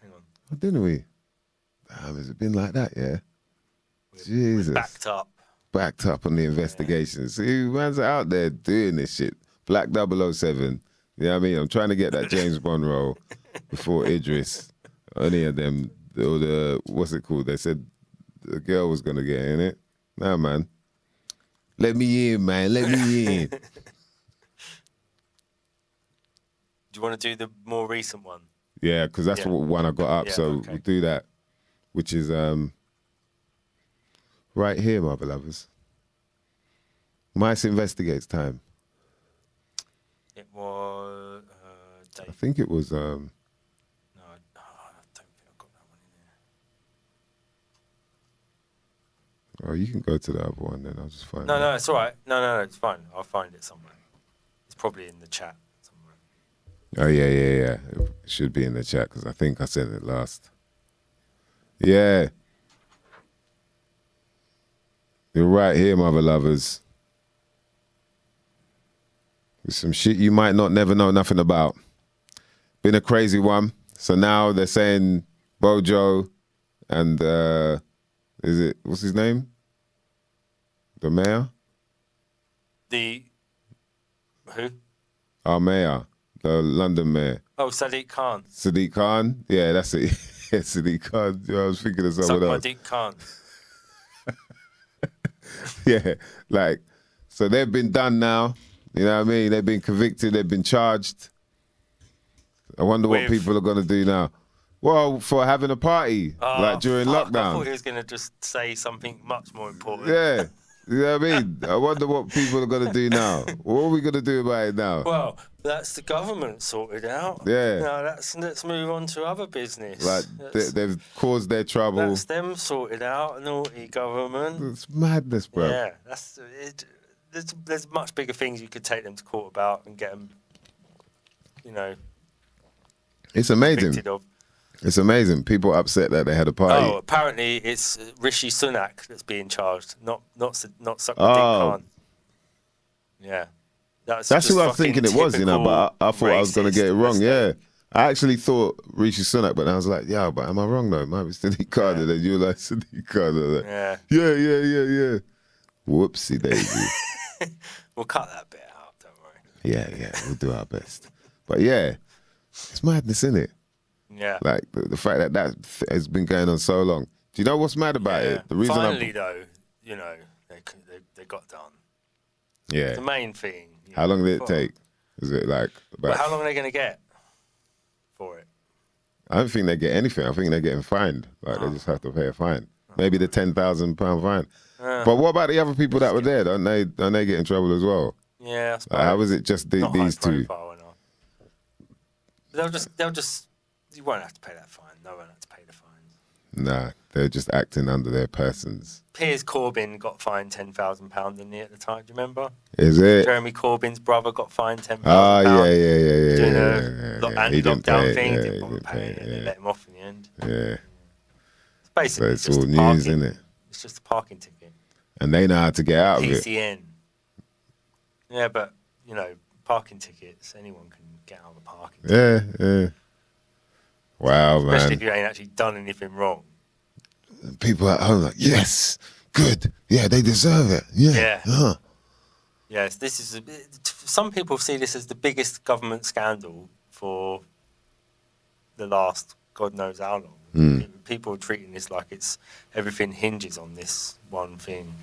Hang on. Oh, didn't we? Damn, has it been like that, yeah? We're Jesus. backed up. On the investigations. See, man's out there doing this shit. Black 007. You know what I mean? I'm trying to get that James Bond role before Idris. Any of them, or the, what's it called? They said the girl was going to get in it. Nah, man. Let me in, man. Let me in. Do you want to do the more recent one? Yeah, because that's what one I got up. Yeah, so okay. we'll do that, which is right here, my beloveds. Mice Investigates time. It was I Dave. think it was. No, I don't think I've got that one in there. Oh, you can go to the other one then. I'll just find it. No, it's all right. No, it's fine. I'll find it somewhere. It's probably in the chat somewhere. Oh, yeah. It should be in the chat because I think I said it last. Yeah. You're right here, mother lovers. With some shit you might not never know nothing about. Been a crazy one. So now they're saying Bojo and what's his name? The mayor? Who? Our mayor. The London mayor. Oh, Sadiq Khan. Sadiq Khan? Yeah, that's it. Yeah, Sadiq Khan. I was thinking of someone else. Sadiq Khan. Yeah, like, so they've been done now. You know what I mean? They've been convicted. They've been charged. I wonder what people are going to do now. Well, for having a party, like during lockdown. I thought he was going to just say something much more important. Yeah. You know what I mean? I wonder what people are going to do now. What are we going to do about it now? Well, that's the government sorted out. Yeah. Now let's move on to other business. Like, they've caused their trouble. That's them sorted out, naughty government. It's madness, bro. Yeah, that's it. There's much bigger things you could take them to court about and get them, It's amazing. convicted of. It's amazing. People are upset that they had a party. Oh, apparently it's Rishi Sunak that's being charged, not Sadiq Khan. Yeah, that's who I was thinking it was, but I thought I was going to get it wrong. Yeah, I actually thought Rishi Sunak, but I was like, yeah, but am I wrong though? It might be Sadiq Khan. And then you were like, Sadiq Khan. Like, yeah. Whoopsie daisy. We'll cut that bit out. Don't worry. Yeah, we'll do our best. But yeah, it's madness, isn't it? Yeah. Like the fact that has been going on so long. Do you know what's mad about it? The reason finally, though, they got done. Yeah. The main thing. How long did it take? Is it like about? Well, how long are they going to get for it? I don't think they get anything. I think they're getting fined. Like they just have to pay a fine. Maybe the £10,000 fine. But what about the other people that were there? Don't they get in trouble as well? Yeah, I suppose. How is it just Not these two? They'll just. You won't have to pay that fine. No one has to pay the fines. Nah, they're just acting under their persons. Piers Corbyn got fined £10,000, didn't he, at the time? Do you remember? Is it? Jeremy Corbyn's brother got fined £10,000. Yeah. Doing Yeah. anti-lockdown thing. Yeah, Didn't bother paying it. They let him off in the end. Yeah. It's basically it's just all a news, parking, isn't it? It's just a parking ticket. And they know how to get out of it. PCN. Yeah, but, parking tickets, anyone can get out of a parking ticket. Yeah. Wow, Especially man. if you ain't actually done anything wrong. People at home like, yes, good. Yeah, they deserve it. Yeah. Yes, this is some people see this as the biggest government scandal for the last God knows how long. It would people are treating this like it's everything hinges on this one thing.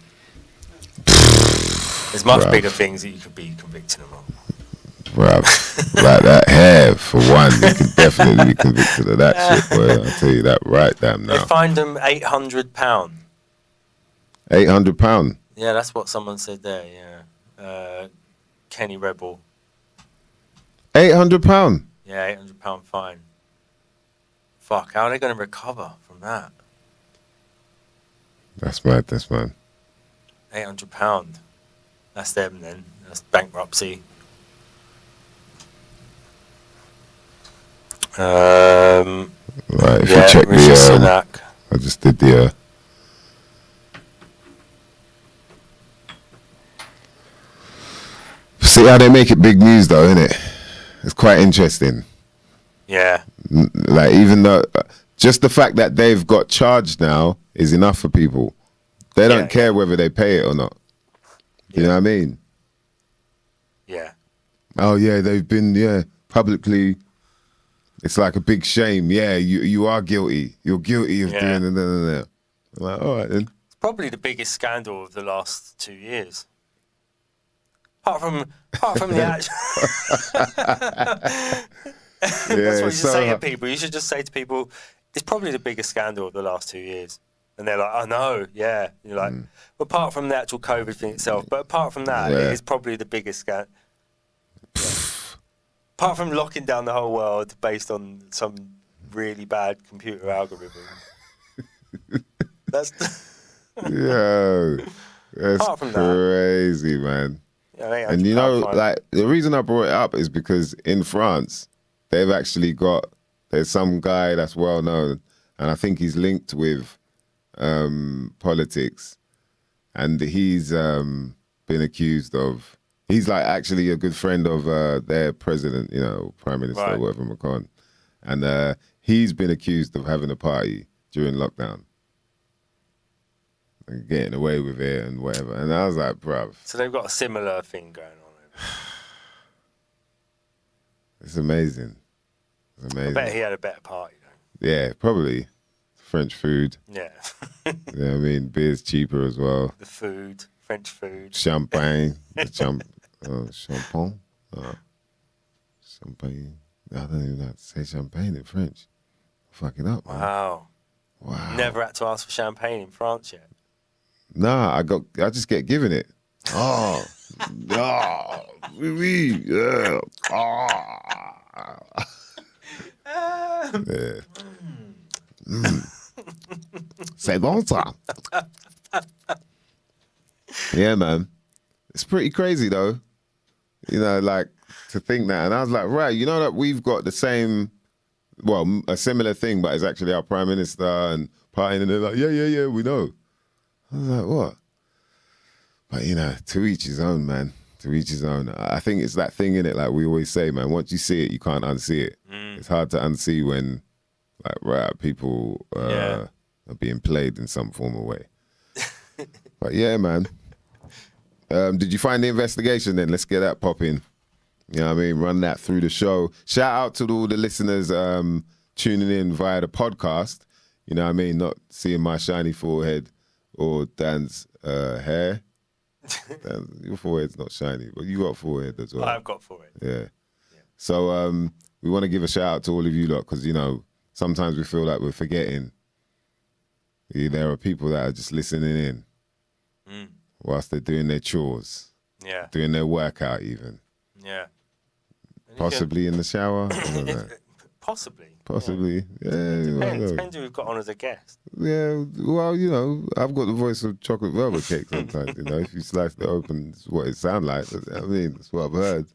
There's much bigger things that you could be convicted of. Bruv, like that hair, for one, you can definitely be convicted of that shit, boy. I'll tell you that right damn now. They fined them £800. £800? Yeah, that's what someone said there, yeah. Kenny Rebel. £800? Yeah, £800 fine. Fuck, how are they going to recover from that? That's mad, that's mad. £800. That's them then. That's bankruptcy. Right, if yeah, you check Rishi Sunak. I just did the see how they make it big news though, innit? It's quite interesting. Yeah. Like, even though just the fact that they've got charged now is enough for people. They don't care whether they pay it or not. You know what I mean? Yeah. Oh yeah, they've been publicly. It's like a big shame. Yeah, you are guilty. You're guilty of doing it. I'm like, all right then. It's probably the biggest scandal of the last 2 years. Apart from the actual. That's what you should say to people. You should just say to people, it's probably the biggest scandal of the last 2 years. And they're like, I know, yeah. And you're like, but apart from the actual COVID thing itself, but apart from that, it is probably the biggest scandal. Apart from locking down the whole world based on some really bad computer algorithm. That's that's crazy, man. Yeah, and you know, like, the reason I brought it up is because in France, they've actually got, there's some guy that's well known, and I think he's linked with politics, and he's been accused of, he's like actually a good friend of their president, you know, prime minister, whatever, Macron, and he's been accused of having a party during lockdown and getting away with it and whatever. And I was like, bruv. So they've got a similar thing going on. It's amazing. It's amazing. I bet he had a better party though. Yeah, probably. French food. Yeah. You know what I mean? Beer's cheaper as well. The food, French food. Champagne. Champagne. Champagne. I don't even know how to say champagne in French. Fuck it up, man. Wow. Never had to ask for champagne in France yet. Nah, I just get given it. Oh, oui, yeah. Yeah. C'est bon ça. Yeah, man. It's pretty crazy though. You know, like, to think that. And I was like, right, you know that we've got the same, well, a similar thing, but it's actually our prime minister and partying, and they're like, yeah, we know. I was like, what? But, you know, to each his own, man. To each his own. I think it's that thing, in it, like we always say, man, once you see it, you can't unsee it. It's hard to unsee when, like, right, people are being played in some form of way. But yeah, man. Did you find the investigation then? Let's get that popping. You know what I mean? Run that through the show. Shout out to all the listeners tuning in via the podcast. You know what I mean? Not seeing my shiny forehead or Dan's hair. Dan, your forehead's not shiny, but you got a forehead as well. I've got forehead. Yeah. So we want to give a shout out to all of you lot, because, you know, sometimes we feel like we're forgetting. There are people that are just listening in whilst they're doing their chores. Yeah. Doing their workout even. Yeah. Possibly in the shower. I don't know. Possibly. Yeah. Depends who we've got on as a guest. Yeah, well, you know, I've got the voice of chocolate velvet cake sometimes, you know. If you slice it open, it's what it sounds like. I mean, that's what I've heard.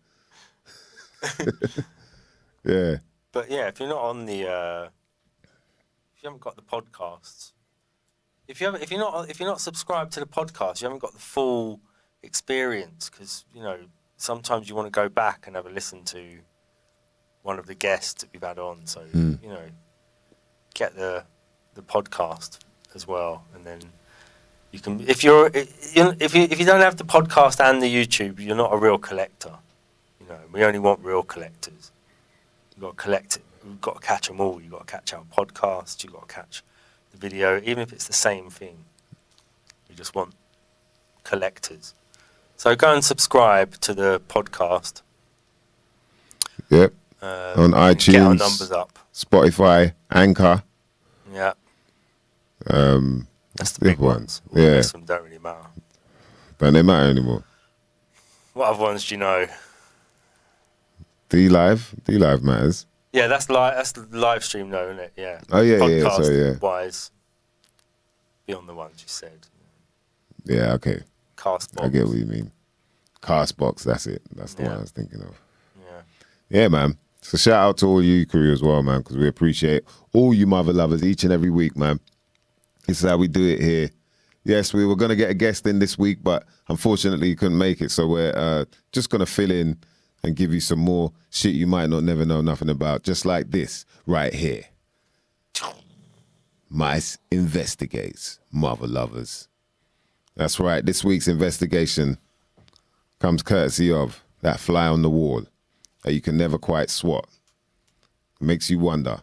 Yeah. But yeah, if you're not on the, if you haven't got the podcasts, if you're not subscribed to the podcast, you haven't got the full experience, because, you know, sometimes you want to go back and have a listen to one of the guests that we've had on. So, you know, get the podcast as well, and then you can. If you don't have the podcast and the YouTube, you're not a real collector. You know, we only want real collectors. You've got to collect it. You've got to catch them all. You've got to catch our podcast. You've got to catch the video, even if it's the same thing. We just want collectors. So go and subscribe to the podcast. Yep. On iTunes, get our numbers up. Spotify, Anchor. Yeah. That's the big big ones. Yeah. The rest of them don't really matter. Don't they matter anymore? What other ones do you know? D Live matters. Yeah, that's the live stream though, isn't it? Yeah. Oh yeah, Podcast yeah. wise, beyond the ones you said. Yeah, okay. Castbox. I get what you mean. Castbox, that's it. That's the Yeah. one I was thinking of. Yeah. Yeah, man. So shout out to all you crew as well, man, because we appreciate all you mother lovers each and every week, man. This is how we do it here. Yes, we were going to get a guest in this week, but unfortunately couldn't make it. So we're just going to fill in and give you some more shit you might not never know nothing about, just like this right here. Mice Investigates, mother lovers. That's right. This week's investigation comes courtesy of that fly on the wall that you can never quite swat. Makes you wonder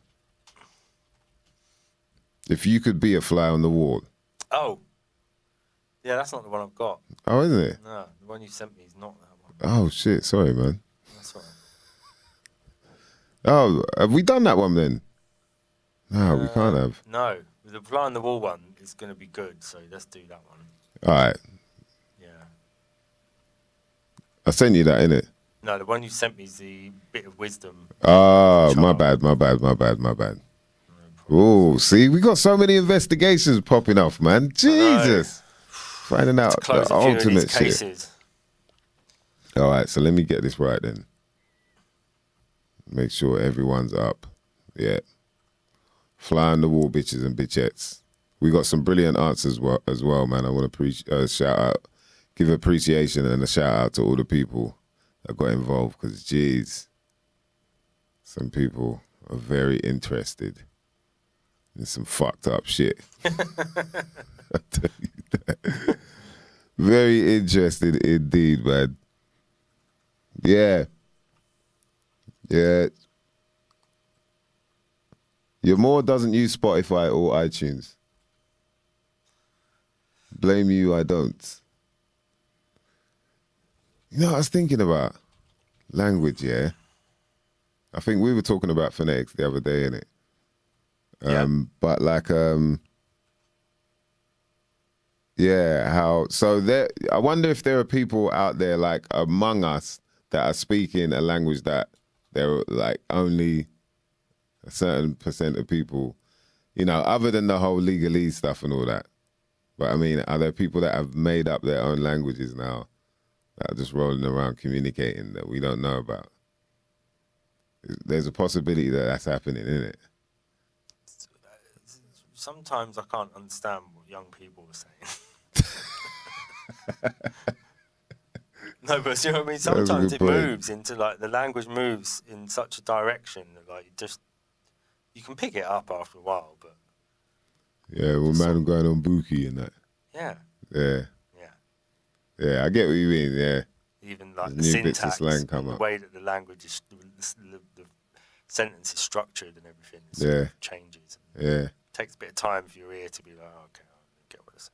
if you could be a fly on the wall. Oh. Yeah, that's not the one I've got. Oh, isn't it? No, the one you sent me is not that one. Oh, shit. Sorry, man. That's all right. Oh, have we done that one then? No, we can't have. No, the fly on the wall one is going to be good, so let's do that one. All right. Yeah. I sent you that, innit? No, the one you sent me is the bit of wisdom. Oh, my bad. Oh, see, we got so many investigations popping off, man. Jesus. Finding out the ultimate shit. Cases. All right, so let me get this right then. Make sure everyone's up. Yeah. Fly on the wall, bitches and bitchettes. We got some brilliant answers as well, man. I want to shout out, give appreciation and a shout out to all the people that got involved because, geez, some people are very interested in some fucked up shit. I'll tell you that. Very interested indeed, man. Yeah. Yeah. Your more doesn't use Spotify or iTunes. Blame you, I don't. You know what I was thinking about? Language, yeah? I think we were talking about phonetics the other day, innit? But like, yeah, how, so there, I wonder if there are people out there like among us that are speaking a language that there are like only a certain percent of people, you know, other than the whole legalese stuff and all that. But I mean, are there people that have made up their own languages now that are just rolling around communicating that we don't know about? There's a possibility that that's happening, isn't it? Sometimes I can't understand what young people are saying. No, but you know what I mean? Sometimes it moves into like, the language moves in such a direction that like you can pick it up after a while, but. Yeah, well, man, I'm going on Buki and that. Yeah. Yeah. Yeah. Yeah, I get what you mean, yeah. Even like There's the new bits of syntax, slang come the up. way that the language is, the sentence is structured and everything changes. Yeah. It takes a bit of time for your ear to be like, oh, okay, I get what it's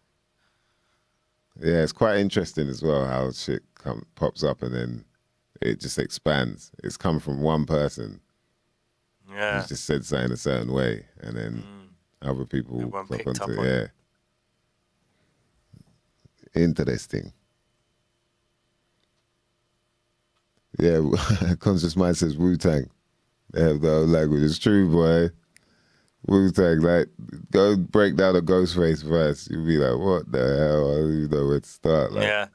saying. Yeah, it's quite interesting as well how shit pops up and then it just expands. It's come from one person. Yeah. Who's just said something a certain way and then other people Everyone clock picked onto up on it. Yeah. Interesting. Yeah, Conscious Mind says Wu-Tang. They have their own language. It's true, boy. Wu-Tang, like, go break down a Ghostface verse. You'll be like, what the hell? I don't even know where to start. Like, Yeah.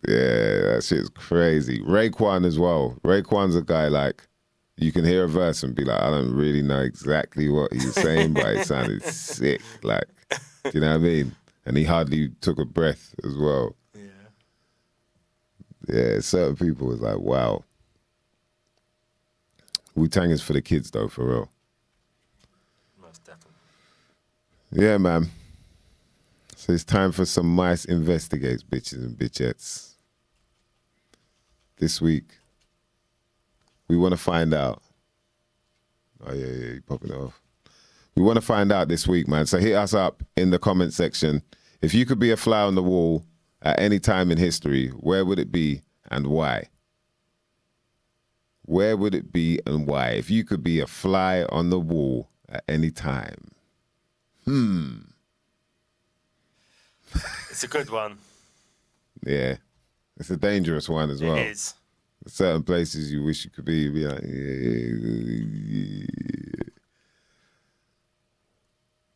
Yeah, that shit's crazy. Raekwon as well. Raekwon's a guy, like, you can hear a verse and be like, I don't really know exactly what he's saying, but it sounded sick. Like, do you know what I mean? And he hardly took a breath as well. Yeah, certain people was like, wow. Wu-Tang is for the kids, though, for real. Most definitely. Yeah, man. So it's time for some Mice Investigates, bitches and bitchettes. This week, we want to find out. Oh, yeah, you're popping it off. We want to find out this week, man. So hit us up in the comment section. If you could be a fly on the wall at any time in history, where would it be and why? Where would it be and why? If you could be a fly on the wall at any time. It's a good one. Yeah. It's a dangerous one as well. It is. Certain places you wish you could be like, yeah.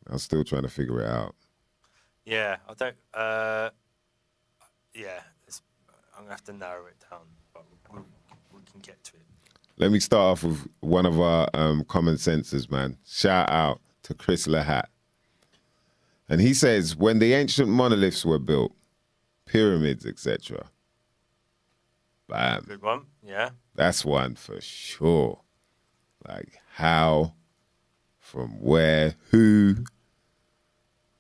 I'm still trying to figure it out. Yeah, I don't. Yeah, I'm gonna have to narrow it down, but we can get to it. Let me start off with one of our common senses, man. Shout out to Chris Lahat. And he says, when the ancient monoliths were built, pyramids, etc. Bam. Good one. Yeah. That's one for sure. Like how, from where, who,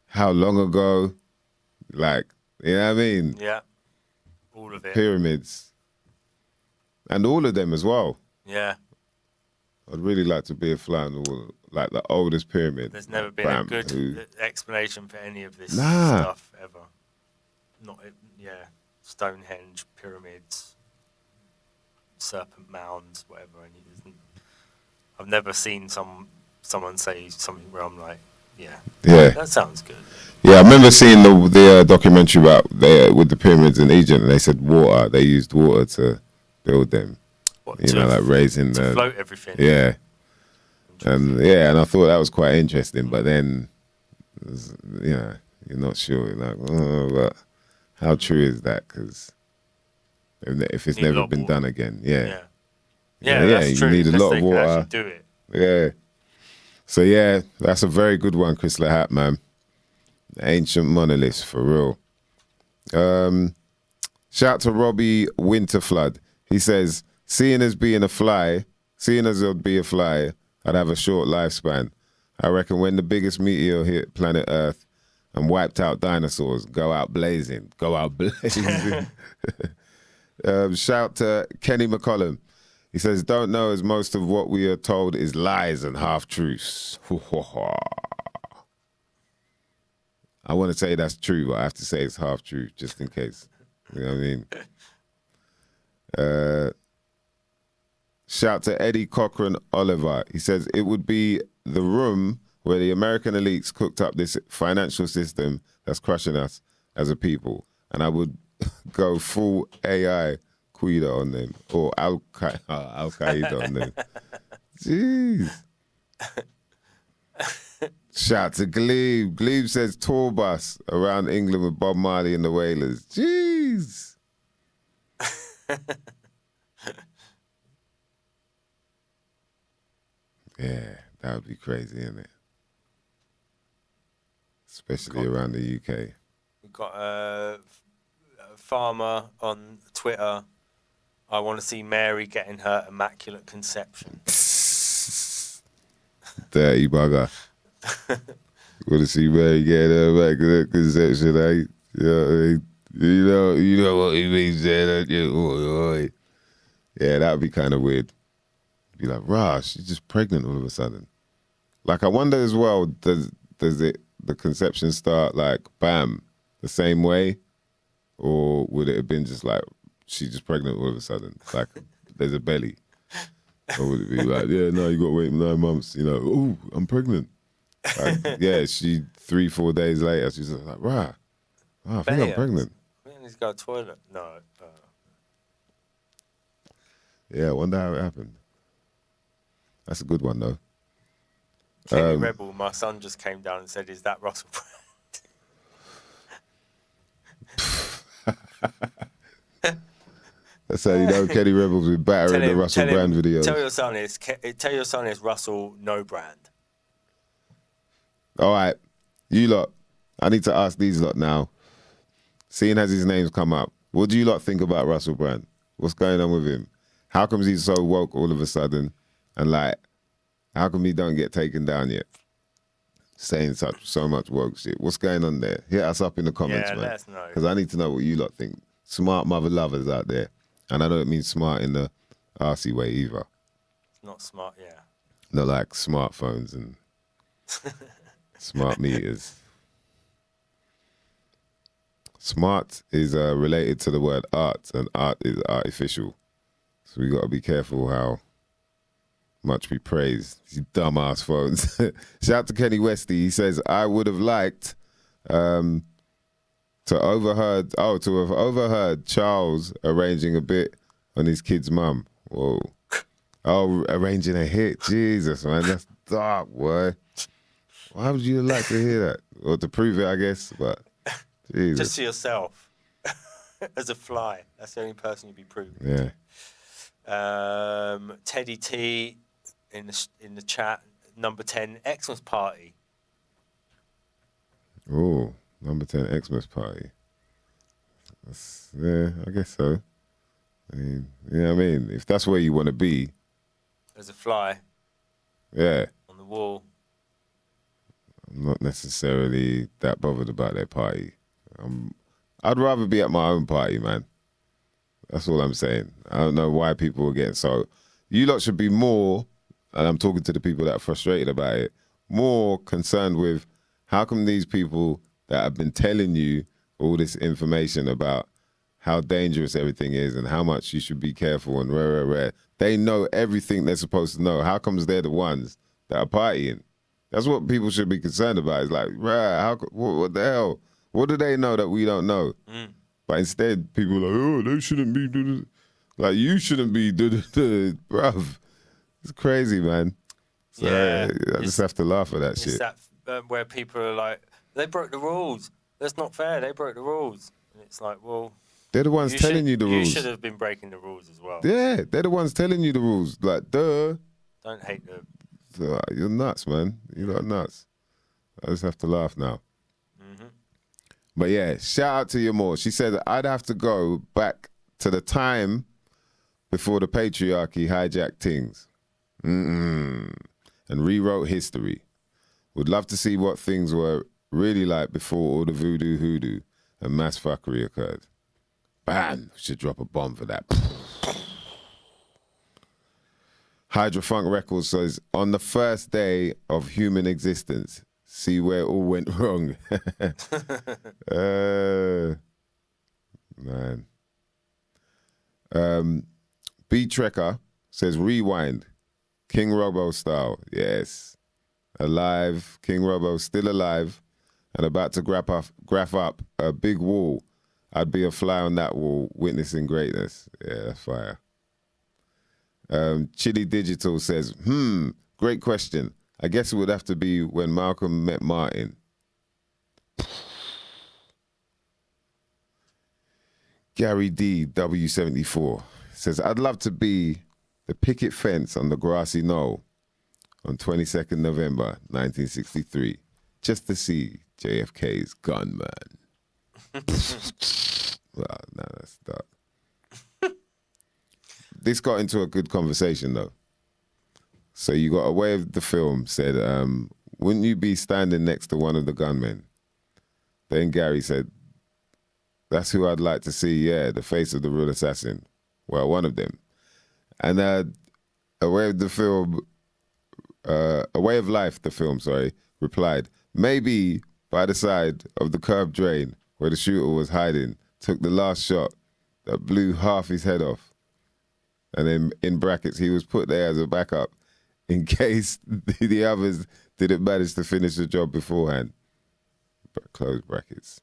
how long ago, like, you know what I mean? Yeah. All of it. Pyramids. And all of them as well. Yeah. I'd really like to be a fly on the wall, like the oldest pyramid. There's never been a good explanation for any of this stuff ever. Not, yeah, Stonehenge, pyramids, serpent mounds, whatever. And I've never seen someone say something where I'm like, yeah, that sounds good. Yeah, I remember seeing the documentary about with the pyramids in Egypt, and they said water. They used water to build them. What, like raising to float everything. Yeah. And I thought that was quite interesting. But then, you're not sure. You're like, oh, but how true is that? Because if it's never been done again, that's true. You need a lot of water. Actually do it. Yeah. So that's a very good one, Chris Lahat, man. Ancient monoliths for real. Shout to Robbie Winterflood. He says, seeing as I'd be a fly, I'd have a short lifespan. I reckon when the biggest meteor hit planet Earth and wiped out dinosaurs, go out blazing. Shout to Kenny McCollum. He says, don't know as most of what we are told is lies and half-truths. I want to say that's true, but I have to say it's half-truth just in case. You know what I mean? Shout to Eddie Cochran Oliver. He says, it would be the room where the American elites cooked up this financial system that's crushing us as a people. And I would go full AI Queedo on them, or Al-Qaeda on them. Jeez. Shout to Glebe. Glebe says tour bus around England with Bob Marley and the Wailers. Jeez. Yeah, that would be crazy, isn't it? Especially around the UK. We've got a farmer on Twitter. I want to see Mary getting her immaculate conception. Dirty bugger. Want to see Mary getting her immaculate conception, eh? You know what he means there, don't you? Yeah, that would be kind of weird. Be like, rah, she's just pregnant all of a sudden. Like, I wonder as well, does the conception start like, bam, the same way? Or would it have been just like, she's just pregnant all of a sudden? Like, there's a belly. Or would it be like, yeah, no, you got to wait 9 months, oh, I'm pregnant. Like, yeah, 3-4 days later, she's just like, rah, I think I'm pregnant. I think he's got a toilet. No. Yeah, I wonder how it happened. That's a good one, though. Kenny Rebel, my son just came down and said, is that Russell Brand? That's how you know Kenny Rebel's been battering the Russell Brand videos. Tell your son it's Russell No Brand. All right, you lot, I need to ask these lot now. Seeing as his name's come up, what do you lot think about Russell Brand? What's going on with him? How comes he's so woke all of a sudden? And like, how come he don't get taken down yet? Saying so much woke shit. What's going on there? Hit us up in the comments, man. Let us know. Because I need to know what you lot think. Smart mother lovers out there. And I don't mean smart in the arsey way either. Not smart, yeah. Not like smartphones and Smart meters. Smart is related to the word art, and art is artificial. So we got to be careful how much we praise these dumbass phones. Shout out to Kenny Westy. He says, I would have liked to have overheard Charles arranging a bit on his kid's mum. Whoa. Oh, arranging a hit. Jesus, man, that's dark, boy. Why would you like to hear that? Or to prove it, I guess, but Jesus. Just to yourself. As a fly. That's the only person you'd be proving. Yeah. Teddy T in the chat, number 10, Xmas party. Oh, number 10, Xmas party. Yeah, I guess so. I mean, you know what I mean? If that's where you want to be. As a fly. Yeah. On the wall. I'm not necessarily that bothered about their party. I'd rather be at my own party, man. That's all I'm saying. I don't know why people are getting so... You lot should be more, and I'm talking to the people that are frustrated about it, more concerned with how come these people that have been telling you all this information about how dangerous everything is and how much you should be careful and rare. They know everything they're supposed to know. How comes they're the ones that are partying? That's what people should be concerned about. It's like, what the hell? What do they know that we don't know? But instead, people are like, oh, they shouldn't be doing this. Like, you shouldn't be doing this, bruv. It's crazy, man. So Yeah, I just have to laugh at that It's shit. that where people are like, they broke the rules. That's not fair. They broke the rules. And it's like, well... They're the ones telling you the rules. You should have been breaking the rules as well. Yeah, they're the ones telling you the rules. Like, duh. Don't hate the... You're nuts, man. You're not nuts. I just have to laugh now. But yeah, shout out to you more. She said I'd have to go back to the time before the patriarchy hijacked things and rewrote history. Would love to see what things were really like before all the voodoo hoodoo and mass fuckery occurred. Bam! Should drop a bomb for that. Hydra Funk Records says, on the first day of human existence, see where it all went wrong. Man. B Trekker says, rewind. King Robo style. Yes. Alive. King Robo still alive and about to graph up a big wall. I'd be a fly on that wall witnessing greatness. Yeah, that's fire. Chili Digital says, great question. I guess it would have to be when Malcolm met Martin. Gary D, W74, says, I'd love to be the picket fence on the grassy knoll on 22nd November, 1963, just to see JFK's gunman. Well, no, that's dark. This got into a good conversation, though. So you got away with the film, said, wouldn't you be standing next to one of the gunmen? Then Gary said, that's who I'd like to see, yeah, the face of the real assassin. Well, one of them. And Away of the film, A Way of Life, the film, replied, maybe by the side of the curb drain where the shooter was hiding, took the last shot that blew half his head off. And then in brackets, he was put there as a backup in case the others didn't manage to finish the job beforehand. Close brackets.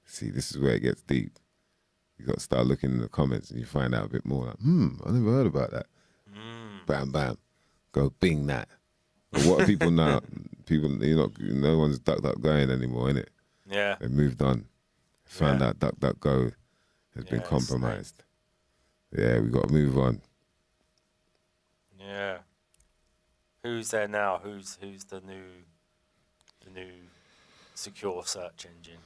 See, this is where it gets deep. You got to start looking in the comments and you find out a bit more. Like, I never heard about that. Bam, bam. Go bing that. But what do people know? No one's duck going anymore, innit? Yeah. They moved on. Found out DuckDuckGo has been compromised. Yeah, we got to move on. Yeah. Who's there now? Who's the new secure search engine?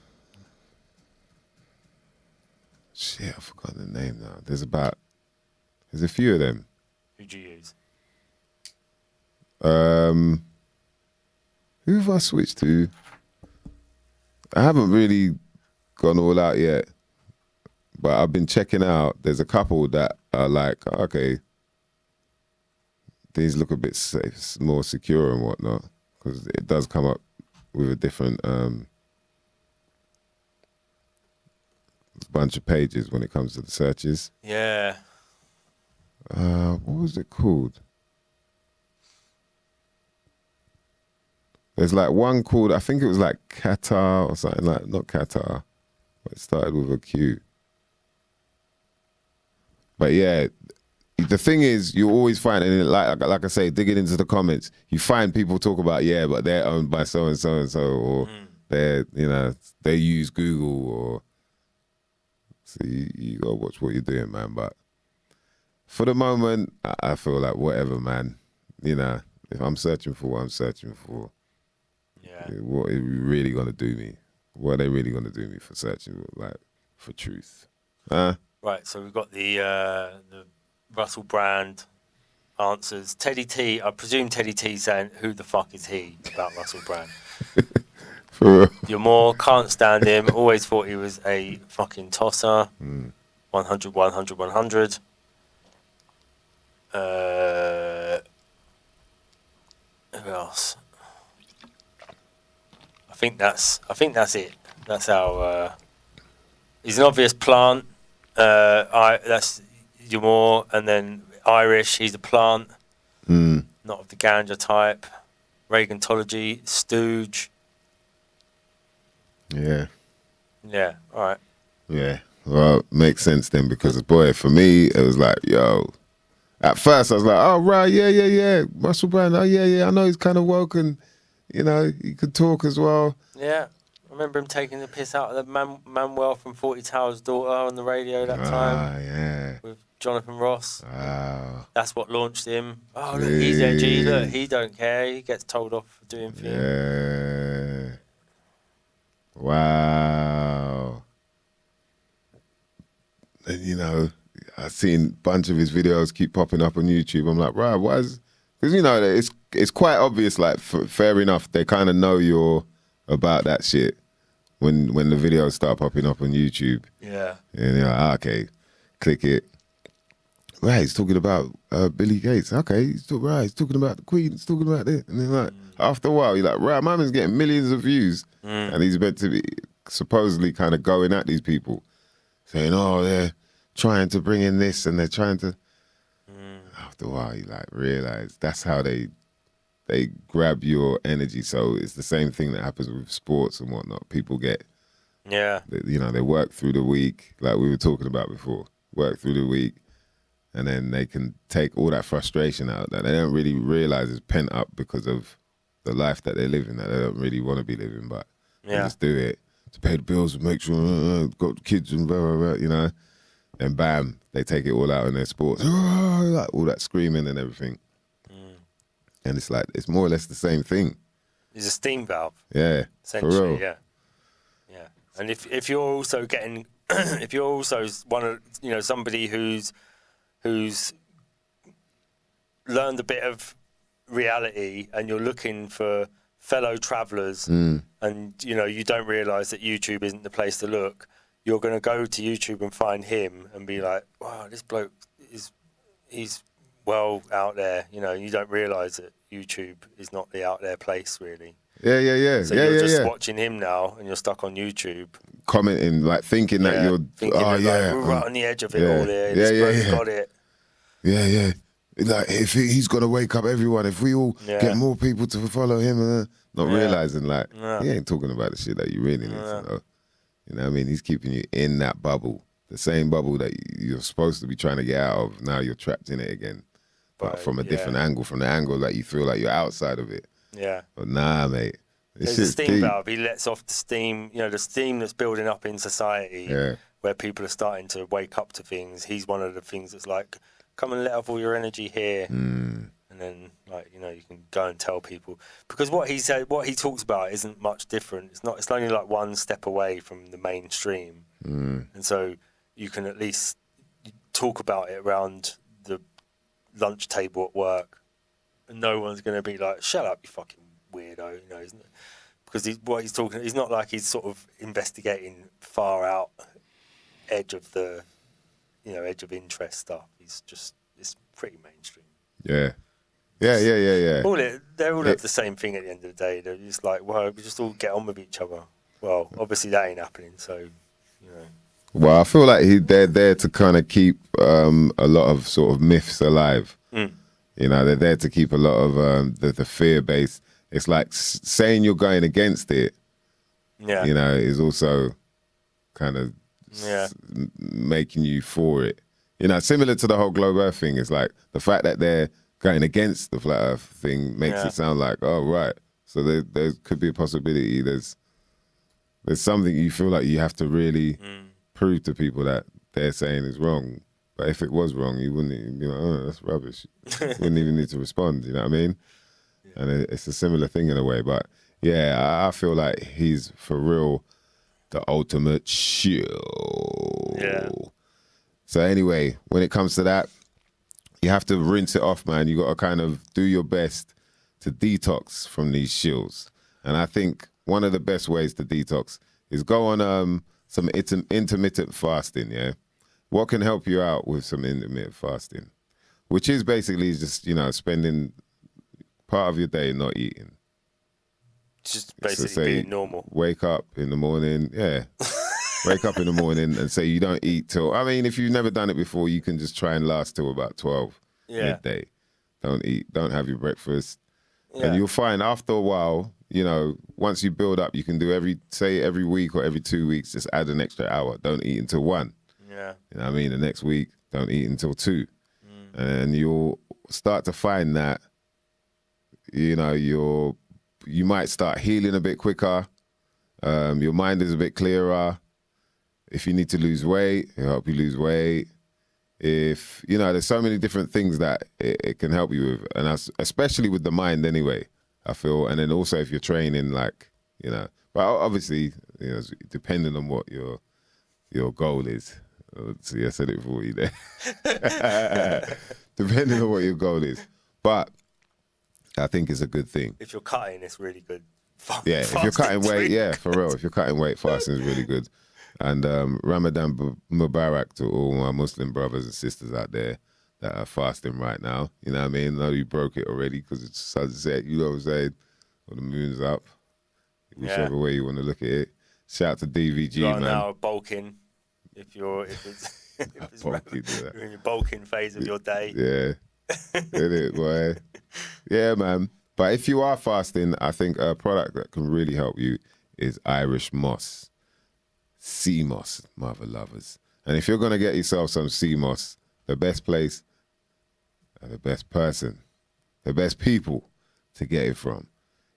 Shit, I forgot the name now. There's a few of them. Who'd you use? Who have I switched to? I haven't really gone all out yet, but I've been checking out. There's a couple that are like, okay, these look a bit safe, more secure and whatnot. because it does come up with a different bunch of pages when it comes to the searches. Yeah. What was it called? There's like one called, I think it was like Qatar or something like, not Qatar, but it started with a Q. But yeah, the thing is, you always find, and like I say, digging into the comments, you find people talk about, yeah, but they're owned by so and so and so, or they're, you know, they use Google, or so you gotta watch what you're doing, man. But for the moment, I feel like whatever, man. You know, if I'm searching for what I'm searching for, what are you really gonna do me? What are they really gonna do me for searching, like, for truth? Huh? Right, so we've got the Russell Brand answers. Teddy T, I presume Teddy T saying, who the fuck is he about Russell Brand? For real. You're more, can't stand him, always thought he was a fucking tosser. 100, 100, 100. Who else? I think that's it. That's our. He's an obvious plant. That's Yamor, and then Irish. He's a plant, not of the ganja type. Reagantology, Stooge. Yeah. Yeah. All right. Yeah. Well, makes sense then, because boy, for me, it was like, yo. At first, I was like, oh right, yeah. Russell Brand, oh yeah. I know he's kind of woke and, you know, he could talk as well. Yeah. I remember him taking the piss out of the Manuel from 40 Towers' daughter on the radio that time. Ah, yeah. With Jonathan Ross. Wow. That's what launched him. Oh, look, he's edgy. Look, he don't care. He gets told off for doing things. Yeah. Wow. And, you know, I've seen a bunch of his videos keep popping up on YouTube. I'm like, right, why is... Because, you know, it's quite obvious, like, fair enough, they kind of know you're about that shit when the videos start popping up on YouTube. Yeah. And you're like, okay, click it. Right, he's talking about Billy Gates. Okay, he's talking about the Queen. He's talking about this. And then, like, after a while, you're like, right, my man's getting millions of views. And he's meant to be supposedly kind of going at these people, saying, oh, they're trying to bring in this and they're trying to... After a while, you like realize that's how they grab your energy. So it's the same thing that happens with sports and whatnot. People get, you know, they work through the week, like we were talking about before, work through the week, and then they can take all that frustration out that they don't really realize is pent up because of the life that they're living, that they don't really want to be living, but they just do it to pay the bills and make sure got kids and blah, blah, blah, you know. And bam, they take it all out in their sports, like all that screaming and everything. And it's like, it's more or less the same thing. He's a steam valve. Yeah, essentially, for real. yeah. And if you're also getting, if you're also one of, you know, somebody who's learned a bit of reality and you're looking for fellow travellers and, you know, you don't realise that YouTube isn't the place to look, you're going to go to YouTube and find him and be like, wow, this bloke he's well out there, you know, you don't realise that YouTube is not the out there place, really. Yeah. So you're just watching him now and you're stuck on YouTube. Commenting, like thinking that you're, we're right on the edge of it all here. This bloke's got it. Yeah. Like, if he's going to wake up everyone, if we all get more people to follow him, not realising, like, he ain't talking about the shit that you really need to know. You know what I mean? He's keeping you in that bubble, the same bubble that you're supposed to be trying to get out of. Now you're trapped in it again, but from a different angle, from the angle that you feel like you're outside of it. Yeah. But nah, mate. There's a steam valve. He lets off the steam, you know, the steam that's building up in society where people are starting to wake up to things. He's one of the things that's like, come and let off all your energy here. And then, like, you know, you can go and tell people. Because what he talks about isn't much different. It's only like one step away from the mainstream. And so you can at least talk about it around the lunch table at work. And no one's going to be like, shut up, you fucking weirdo, you know, isn't it? Because he's talking, he's not like he's sort of investigating far out edge of the, you know, edge of interest stuff. He's just, it's pretty mainstream. Yeah. All it, They all have the same thing at the end of the day. They're just like, well, we just all get on with each other. Well, obviously that ain't happening, so, you know. Well, I feel like they're there to kind of keep a lot of sort of myths alive. You know, they're there to keep a lot of the fear base. It's like saying you're going against it, Yeah. you know, is also kind of making you for it. You know, similar to the whole globe earth thing. It's like the fact that they're going against the flat earth thing makes it sound like, oh, right. So there could be a possibility. There's something you feel like you have to really prove to people that they're saying is wrong. But if it was wrong, you wouldn't even be like, oh, that's rubbish. You wouldn't even need to respond, you know what I mean? Yeah. And it's a similar thing in a way. But yeah, I feel like he's for real the ultimate shill. Yeah. So anyway, when it comes to that, you have to rinse it off, man. You got to kind of do your best to detox from these shills. And I think one of the best ways to detox is go on some intermittent fasting, yeah? What can help you out with some intermittent fasting? Which is basically just, you know, spending part of your day not eating. Just basically being normal. Wake up in the morning, wake up in the morning and say you don't eat till, I mean, if you've never done it before, you can just try and last till about 12 midday. Don't eat, don't have your breakfast. And you'll find after a while, you know, once you build up, you can do every week or every 2 weeks, just add an extra hour. Don't eat until 1. Yeah. You know what I mean? The next week, don't eat until 2. And you'll start to find that, you know, you might start healing a bit quicker. Your mind is a bit clearer. If you need to lose weight, it'll help you lose weight. If, you know, there's so many different things that it can help you with. And especially with the mind anyway, I feel. And then also if you're training, like, you know, but obviously, you know, depending on what your goal is. See, I said it for you there. Depending on what your goal is. But I think it's a good thing. If you're cutting, it's really good. If you're cutting weight, for real. If you're cutting weight, fasting is really good. And Ramadan Mubarak to all my Muslim brothers and sisters out there that are fasting right now. You know what I mean? I know you broke it already because it's sunset, you know what I'm saying? Or the moon's up. Whichever way you want to look at it. Shout out to DVG, you are man. Now bulking. If it's bulking, you're in your bulking phase of your day. Yeah. It is, boy. Yeah, man. But if you are fasting, I think a product that can really help you is Irish moss. Sea moss, mother lovers. And if you're going to get yourself some sea moss, the best place and the best person, the best people to get it from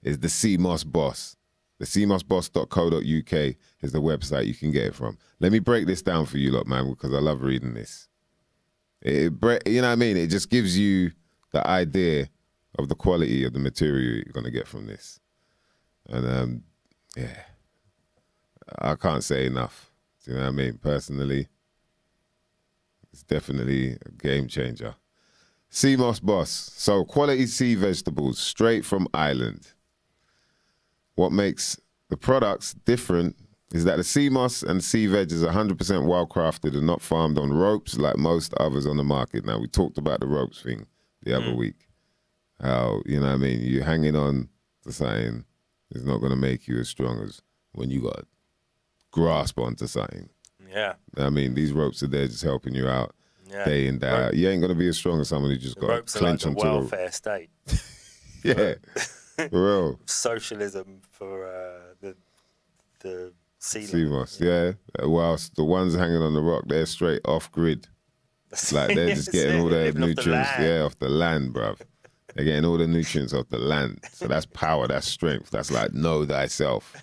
is the Sea Moss Boss. The seamossboss.co.uk is the website you can get it from. Let me break this down for you lot, man, because I love reading this. You know what I mean? It just gives you the idea of the quality of the material you're going to get from this. And, I can't say enough. Do you know what I mean? Personally, it's definitely a game changer. Sea Moss Boss. So quality sea vegetables straight from Ireland. What makes the products different is that the sea moss and sea veg is 100% wild crafted and not farmed on ropes like most others on the market. Now, we talked about the ropes thing the other week. How, you know what I mean, you hanging on to something is not going to make you as strong as when you got grasp onto something. Yeah. I mean, these ropes are there just helping you out day in, day out. You ain't going to be as strong as someone who just got to clench onto the welfare state. Yeah. For real. Socialism for the sea moss, yeah. Whilst the ones hanging on the rock, they're straight off grid. Like they're just getting all their nutrients, off the land, bruv. They're getting all the nutrients off the land. So that's power, that's strength. That's like know thyself.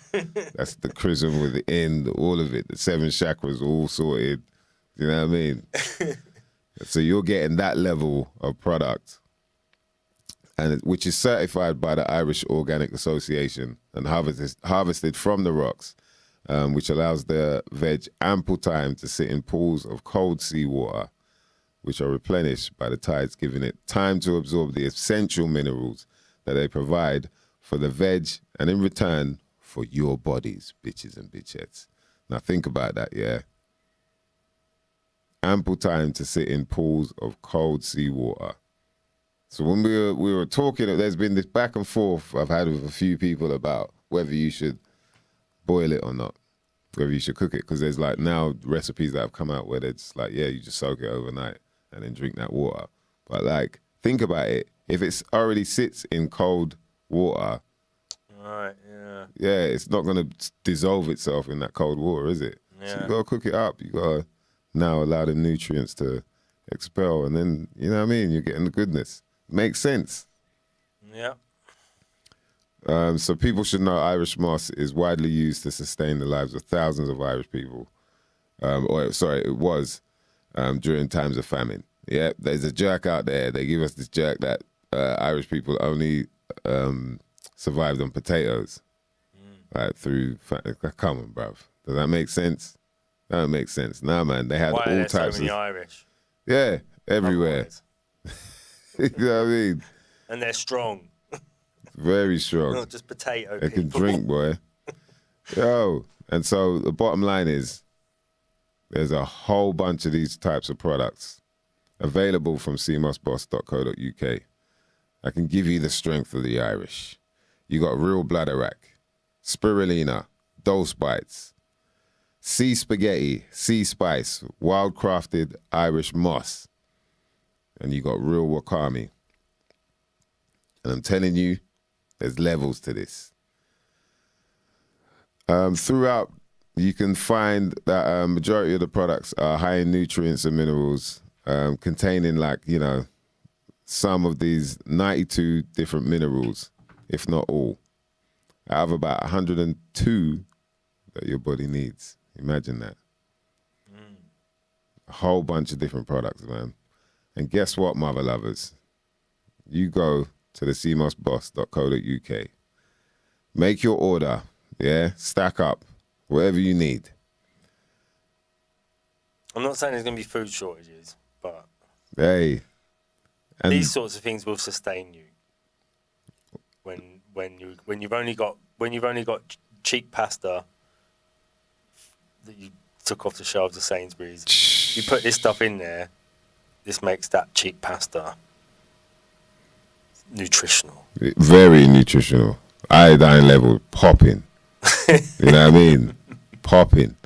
That's the chrism within, all of it. The 7 chakras all sorted. You know what I mean? So you're getting that level of product, and which is certified by the Irish Organic Association and harvested from the rocks, which allows the veg ample time to sit in pools of cold seawater, which are replenished by the tides, giving it time to absorb the essential minerals that they provide for the veg and in return for your bodies, bitches and bitchettes. Now think about that, yeah? Ample time to sit in pools of cold seawater. So when we were talking, there's been this back and forth I've had with a few people about whether you should boil it or not, whether you should cook it, because there's like now recipes that have come out where it's like, yeah, you just soak it overnight and then drink that water. But like, think about it. If it's already sits in cold water, right, yeah, yeah, it's not gonna dissolve itself in that cold water, is it? Yeah. So you gotta cook it up. You gotta now allow the nutrients to expel, and then you know what I mean. You're getting the goodness. Makes sense. yeah. So people should know Irish moss is widely used to sustain the lives of thousands of Irish people. It was during times of famine. Yeah, there's a jerk out there. They give us this jerk that Irish people only survived on potatoes. Like come on, bruv. Does that make sense? That don't make sense. Nah, man, they had Why are all there types so many of... Irish? Yeah, everywhere. Otherwise. You know what I mean? And they're strong. Very strong. Not just potato They people. can drink, boy. Yo. And so the bottom line is there's a whole bunch of these types of products available from cmossboss.co.uk. I can give you the strength of the Irish. You got real bladderwrack, spirulina, dose bites, sea spaghetti, sea spice, wild crafted Irish moss, and you got real wakame. And I'm telling you, there's levels to this. Throughout, you can find that majority of the products are high in nutrients and minerals, containing like, you know, some of these 92 different minerals, if not all, out of about 102 that your body needs. Imagine that. A whole bunch of different products, man. And guess what, mother lovers? You go to the cmossboss.co.uk. Make your order, yeah? Stack up, whatever you need. I'm not saying there's going to be food shortages, but Hey. And these sorts of things will sustain you. When you've only got cheap pasta that you took off the shelves of Sainsbury's, you put this stuff in there, this makes that cheap pasta nutritional. very nutritional. Iodine level popping. You know what I mean? Popping.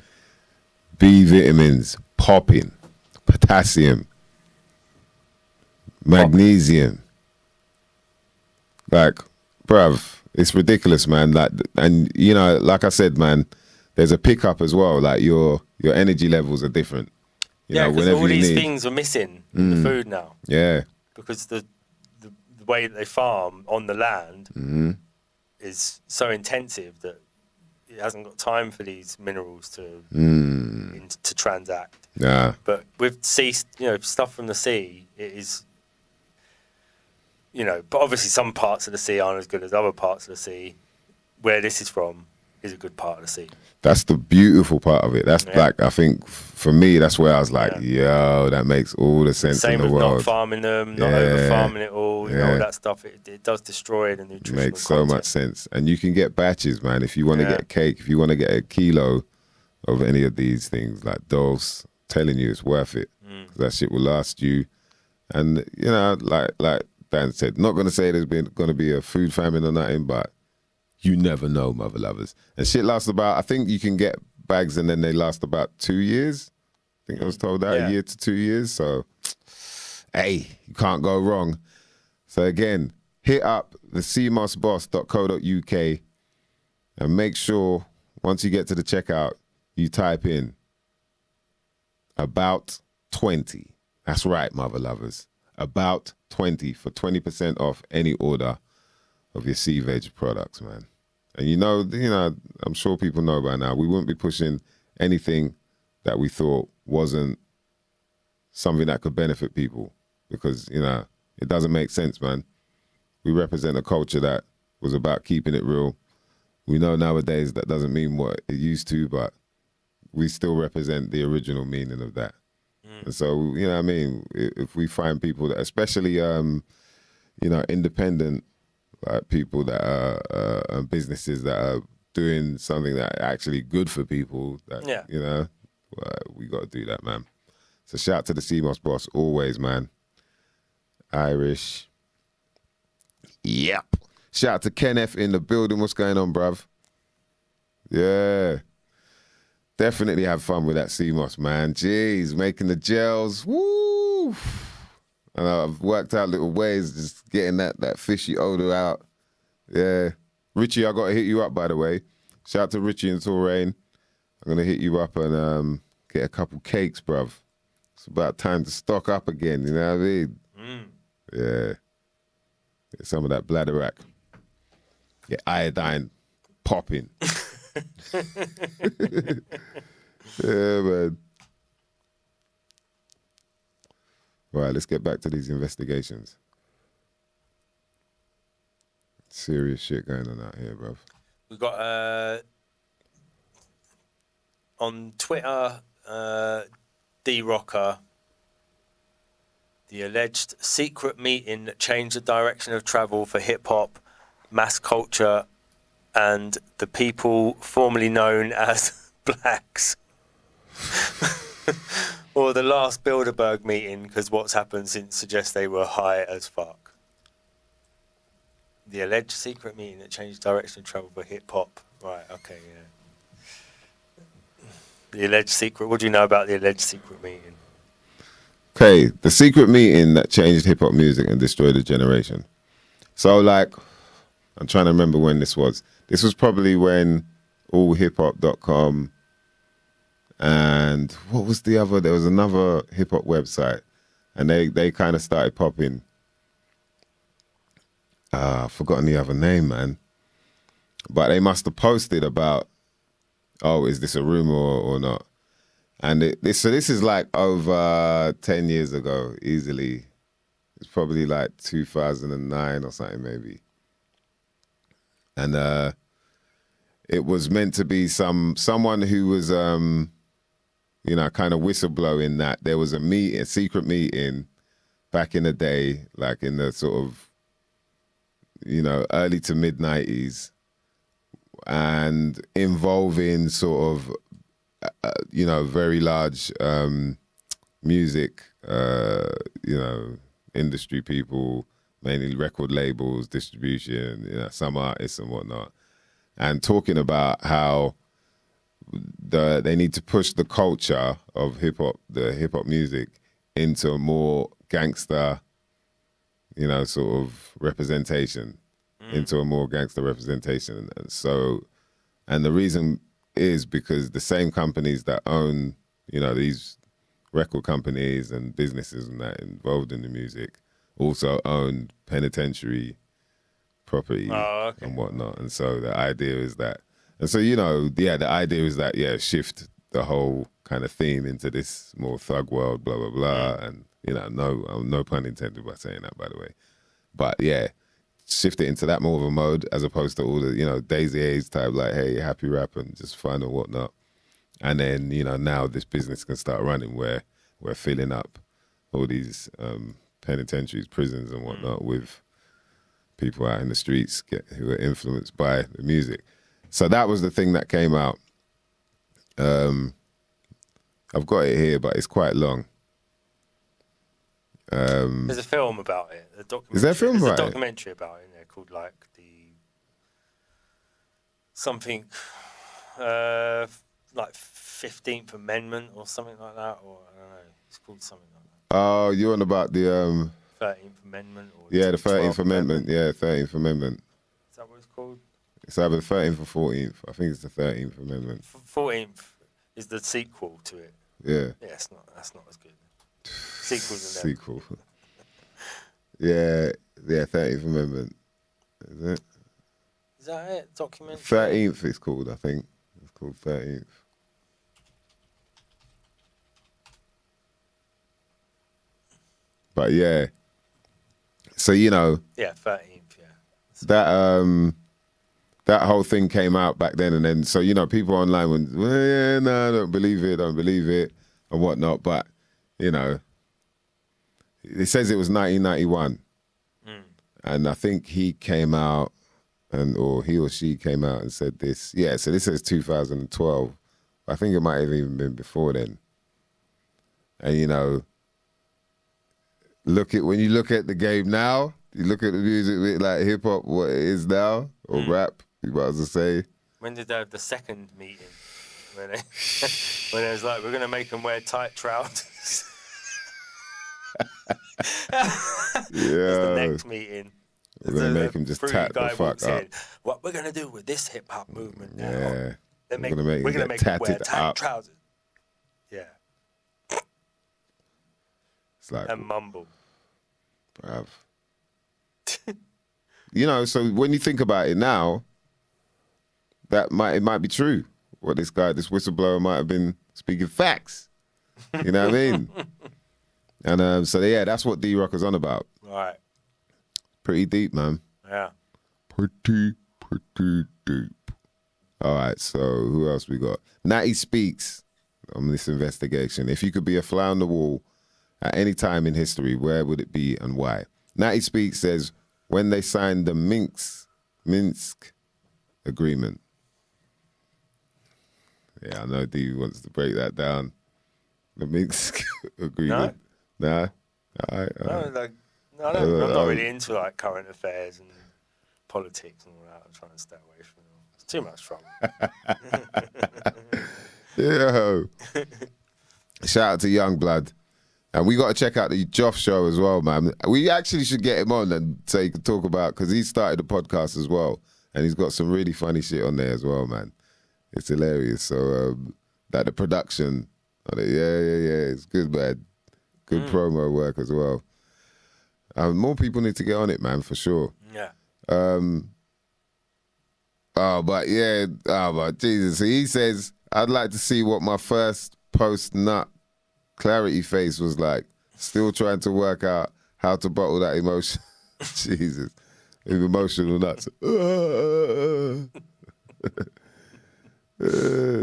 B vitamins popping. Potassium. Magnesium. Like, bruv, it's ridiculous, man. Like, and you know, like I said, man, there's a pickup as well. Like your energy levels are different. You know, because whenever all you these need. things are missing in the food now. Yeah. Because the way that they farm on the land is so intensive that it hasn't got time for these minerals to transact. Yeah. But with sea, stuff from the sea, it is, but obviously some parts of the sea aren't as good as other parts of the sea. Where this is from is a good part of the sea. That's the beautiful part of it. That's like, I think for me, that's where I was like, yo, that makes all the sense Same in the with world. not farming them, not over farming it all, all that stuff. It does destroy the nutritional Makes so much sense. And you can get batches, man. If you want to get cake, if you want to get a kilo of any of these things, like dose, telling you it's worth it. 'Cause that shit will last you. And, like Dan said, not going to say there's going to be a food famine or nothing, but you never know, mother lovers. And shit lasts about, I think you can get bags and then they last about 2 years. I think I was told that, a year to 2 years. So, hey, you can't go wrong. So again, hit up the cmossboss.co.uk and make sure once you get to the checkout, you type in about 20. That's right, mother lovers. About 20 for 20% off any order of your sea veg products, man. And I'm sure people know by now, we wouldn't be pushing anything that we thought wasn't something that could benefit people because, it doesn't make sense, man. We represent a culture that was about keeping it real. We know nowadays that doesn't mean what it used to, but we still represent the original meaning of that. And so, you know what I mean? If we find people that, especially, independent, like people that are businesses that are doing something that are actually good for people, that, we got to do that, man. So shout to the CMOS boss always, man. Irish Yep. Shout out to Ken F in the building. What's going on, bruv? Yeah. Definitely have fun with that CMOS, man. Jeez, making the gels. Woo! And I've worked out little ways, just getting that fishy odor out. Yeah. Richie, I got to hit you up, by the way. Shout out to Richie and Touraine. I'm going to hit you up and get a couple cakes, bruv. It's about time to stock up again, you know what I mean? Yeah. Get some of that bladder Get iodine popping. Yeah, man. Right, let's get back to these investigations. Serious shit going on out here, bruv. We've got on Twitter, D-Rocker, the alleged secret meeting that changed the direction of travel for hip-hop, mass culture, and the people formerly known as blacks. Or the last Bilderberg meeting, because what's happened since suggests they were high as fuck. The alleged secret meeting that changed the direction of travel for hip-hop. Right, okay, yeah. The alleged secret. What do you know about the alleged secret meeting? Okay, the secret meeting that changed hip-hop music and destroyed a generation. So, like, I'm trying to remember when this was. This was probably when allhiphop.com and what was the other? There was another hip-hop website, and they kind of started popping. I've forgotten the other name, man. But they must have posted about, oh, is this a rumor or not? And so this is like over 10 years ago, easily. It's probably like 2009 or something, maybe. And it was meant to be someone who was, you know, kind of whistleblowing that there was a secret meeting back in the day, like in the sort of, you know, early to mid 90s, and involving sort of, you know, very large music, you know, industry people, mainly record labels, distribution, you know, some artists and whatnot, and talking about how they need to push the culture of the hip hop music into a more gangster, you know, sort of representation, into a more gangster representation. And so, and the reason is because the same companies that own, you know, these record companies and businesses and that involved in the music also own penitentiary property and whatnot. And so the idea is that, and so, you know, yeah, the idea is that, yeah, shift the whole kind of theme into this more thug world, blah, blah, blah. And, you know, no pun intended by saying that, by the way. But yeah, shift it into that more of a mode as opposed to all the, you know, Daisy A's type, like, hey, happy rap and just fun and whatnot. And then, you know, now this business can start running where we're filling up all these penitentiaries, prisons and whatnot with people out in the streets who are influenced by the music. So that was the thing that came out. I've got it here, but it's quite long. There's a film about it. Is there a film about it? There's a documentary about it in there called like something like 15th Amendment or something like that, or I don't know. It's called something like that. Oh, you're on about the 13th Amendment, or yeah, the 13th 12th Amendment. Yeah, 13th Amendment. Is that what it's called? It's either the 13th or 14th. I think it's the 13th Amendment. 14th is the sequel to it. Yeah. Yeah, that's not as good. Sequel. Yeah, 13th Amendment. Is it? Is that it? Documentary? 13th it's called, I think. It's called 13th. But yeah. So, you know. Yeah, 13th, yeah. That whole thing came out back then, and then, so, you know, people online went, well, yeah, no, don't believe it, and whatnot. But, you know, it says it was 1991. And I think he came out, or he or she came out and said this. Yeah, so this says 2012. I think it might have even been before then. And, you know, when you look at the game now, You look at the music with like hip hop, what it is now, or rap. You might as well say. When did they have the second meeting? When it was like, we're gonna make them wear tight trousers. That's the Yeah. next meeting. We're going to make him just tat the fuck up. In, what we're going to do with this hip-hop movement now, Yeah. we're going to make them wear tight trousers. Yeah. It's like... And mumble. Bruv. You know, so when you think about it now, it might be true. What this whistleblower might have been speaking facts. You know what I mean? And so, yeah, that's what D-Rock was on about. Right. Pretty deep, man. Yeah. Pretty deep. All right, so who else we got? Natty speaks on this investigation. If you could be a fly on the wall at any time in history, where would it be and why? Natty speaks says, when they signed the Minsk agreement. Yeah, I know D wants to break that down. The Minsk agreement. No? Nah? All right. I'm not really into like current affairs and politics and all that. I'm trying to stay away from it. It's too much trouble. Yo. Shout out to Youngblood. And we got to check out the Joff show as well, man. We actually should get him on and so he can talk about, because he started the podcast as well. And he's got some really funny shit on there as well, man. It's hilarious. So, the production, yeah. It's good, man. Good promo work as well. More people need to get on it, man, for sure. Yeah. But Jesus. So he says, I'd like to see what my first post-nut clarity face was like. Still trying to work out how to bottle that emotion. Jesus. Emotional nuts.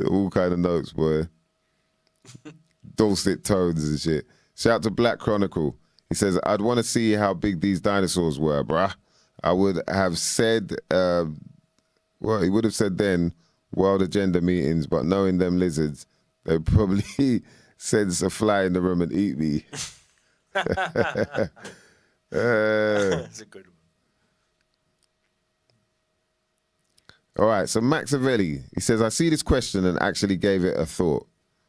All kind of notes, boy. Dulcet tones and shit. Shout out to Black Chronicle. He says, I'd want to see how big these dinosaurs were, bruh. I would have said, he would have said then, world agenda meetings, but knowing them lizards, they'd probably sense a fly in the room and eat me. That's a good one. All right, so Maxavelli, he says, I see this question and actually gave it a thought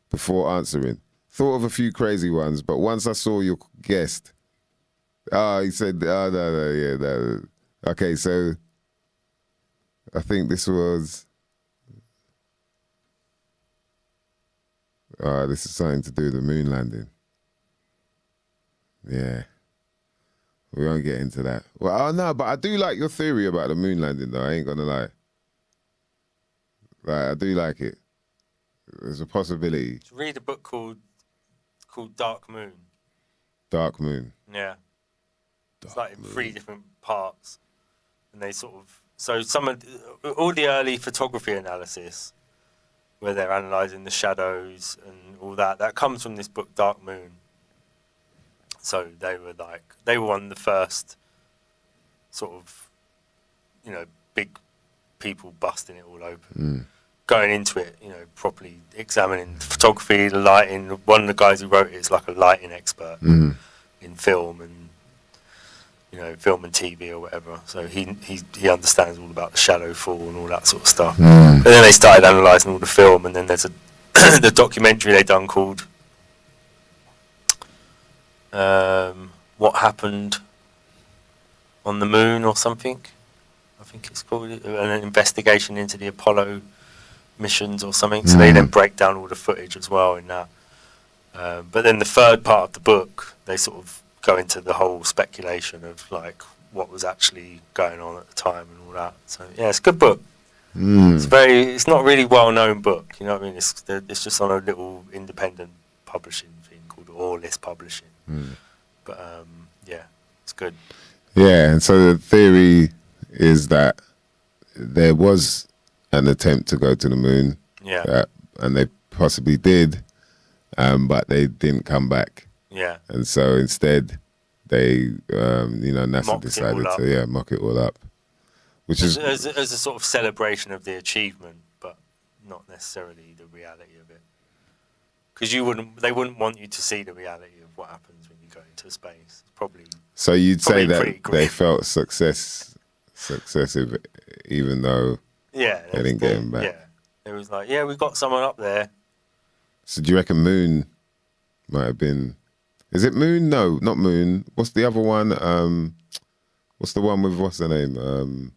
before answering. Thought of a few crazy ones, but once I saw your guest, he said, no. Okay, so I think this was, this is something to do with the moon landing. Yeah. We won't get into that. Well, no, but I do like your theory about the moon landing, though. I ain't gonna lie. Like, I do like it. There's a possibility. Read a book called Dark Moon. Dark Moon. Yeah. It's like in 3 different parts. And they sort of... So some of... All the early photography analysis, where they're analysing the shadows and all that, that comes from this book, Dark Moon. So they were one of the first sort of, big people busting it all open. Going into it, properly examining the photography, the lighting. One of the guys who wrote it is like a lighting expert in film and, film and TV or whatever. So he understands all about the shadow fall and all that sort of stuff. And then they started analysing all the film, and then there's the documentary they done called What Happened on the Moon or something. I think it's called an investigation into the Apollo missions or something. So they then break down all the footage as well in that. But then the third part of the book, they sort of go into the whole speculation of like what was actually going on at the time and all that. So yeah, it's a good book. It's not really well known book. You know what I mean? It's just on a little independent publishing thing called Orlis Publishing. But yeah, it's good. Yeah, and so the theory is that there was an attempt to go to the moon. Yeah. And they possibly did, but they didn't come back. Yeah. And so instead, they, NASA Mocked decided to mock it all up, which is as a sort of celebration of the achievement, but not necessarily the reality of it. Because they wouldn't want you to see the reality of what happens when you go into space. It's probably So you'd say Probably that pretty they grim. felt successive, even though Yeah, they didn't get him back. Yeah, it was like, yeah, we got someone up there. So do you reckon Moon might have been? Is it Moon? No, not Moon. What's the other one? What's the one with what's her name?